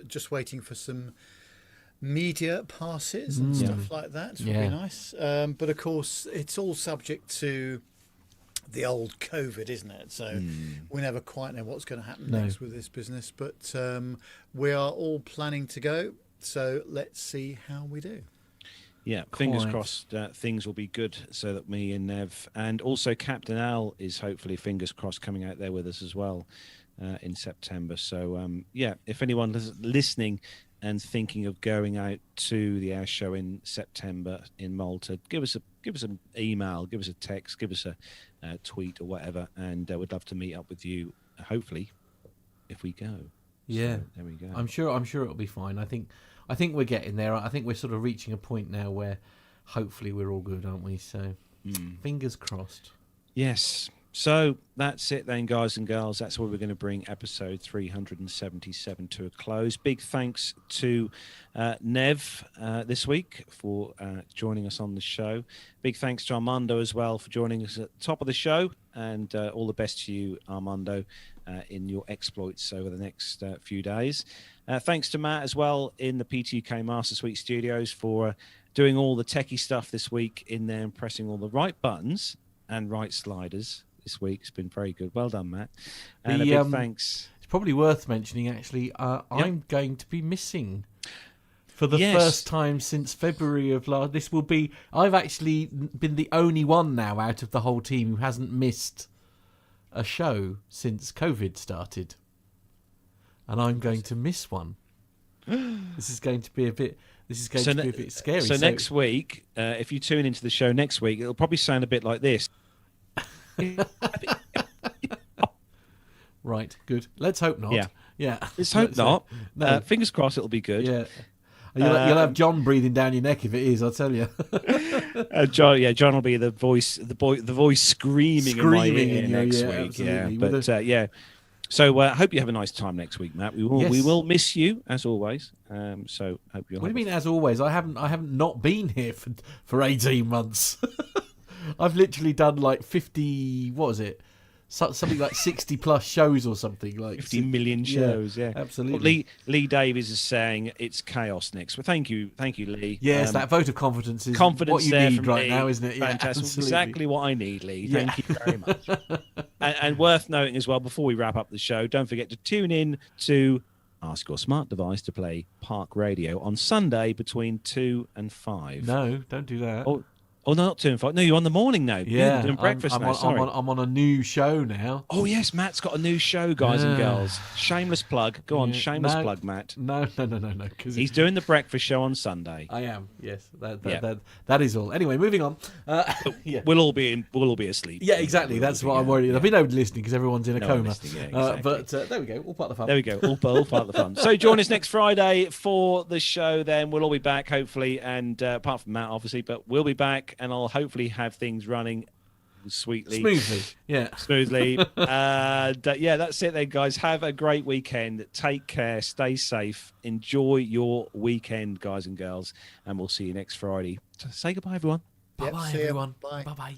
Just waiting for some media passes and stuff like that. Would be nice. But of course, it's all subject to the old COVID, isn't it? So we never quite know what's going to happen next with this business. But we are all planning to go. So let's see how we do. Yeah, fingers crossed things will be good, so that me and Nev, and also Captain Al is hopefully, fingers crossed, coming out there with us as well in September. So if anyone is listening and thinking of going out to the air show in September in Malta, give us an email, give us a text, give us a tweet or whatever, and we'd love to meet up with you. Hopefully, if we go. Yeah, so, there we go. I'm sure it'll be fine. I think we're getting there. I think we're sort of reaching a point now where hopefully we're all good, aren't we? So fingers crossed. Yes. So that's it then, guys and girls. That's where we're going to bring episode 377 to a close. Big thanks to Nev this week for joining us on the show. Big thanks to Armando as well for joining us at the top of the show. And all the best to you, Armando, in your exploits over the next few days. Thanks to Matt as well in the PTUK Master Suite Studios for doing all the techie stuff this week in there and pressing all the right buttons and right sliders this week. It's been very good. Well done, Matt. And a big thanks. It's probably worth mentioning, actually, I'm going to be missing for the first time since February of last. This will be, I've actually been the only one now out of the whole team who hasn't missed a show since COVID started. And I'm going to miss one. This is going to be a bit scary. So next week, if you tune into the show next week, it'll probably sound a bit like this. Right, good. Let's hope not. Yeah. Let's hope not. No. Fingers crossed it'll be good. Yeah. You'll have John breathing down your neck if it is. I'll tell you. John will be the voice screaming in my ear next week. Absolutely. Yeah, So I hope you have a nice time next week, Matt. We will miss you as always. So hope you'll. What do you mean as always? I haven't not been here for 18 months. I've literally done like 50. What was it? Something like 60 plus shows or something like 50 million shows. Yeah, absolutely. Well, Lee Davies is saying it's chaos next. Well, thank you, Lee. Yes, that vote of confidence is what you need right now, isn't it? Yeah, fantastic. Exactly what I need, Lee. Thank you very much. and worth noting as well, before we wrap up the show, don't forget to tune in to Ask Your Smart Device to play Park Radio on Sunday between 2 and 5. No, don't do that. Oh, no, not 2 and 5. No, you're on the morning now. Yeah, you're doing breakfast now. Sorry. I'm on a new show now. Oh yes, Matt's got a new show, guys and girls. Shameless plug. Go on, shameless plug, Matt. No. He's doing the breakfast show on Sunday. I am. Yes, that is all. Anyway, moving on. We'll all be asleep. Yeah, exactly. That's what I'm worried. I've been over listening because everyone's in a coma. Exactly. But there we go. All part of the fun. There we go. All part of the fun. So join us next Friday for the show. Then we'll all be back hopefully, and apart from Matt, obviously, but we'll be back, and I'll hopefully have things running smoothly. Yeah, that's it then, guys. Have a great weekend. Take care, stay safe, enjoy your weekend, guys and girls, and we'll see you next Friday. Say goodbye, everyone. Bye-bye, everyone. Bye-bye.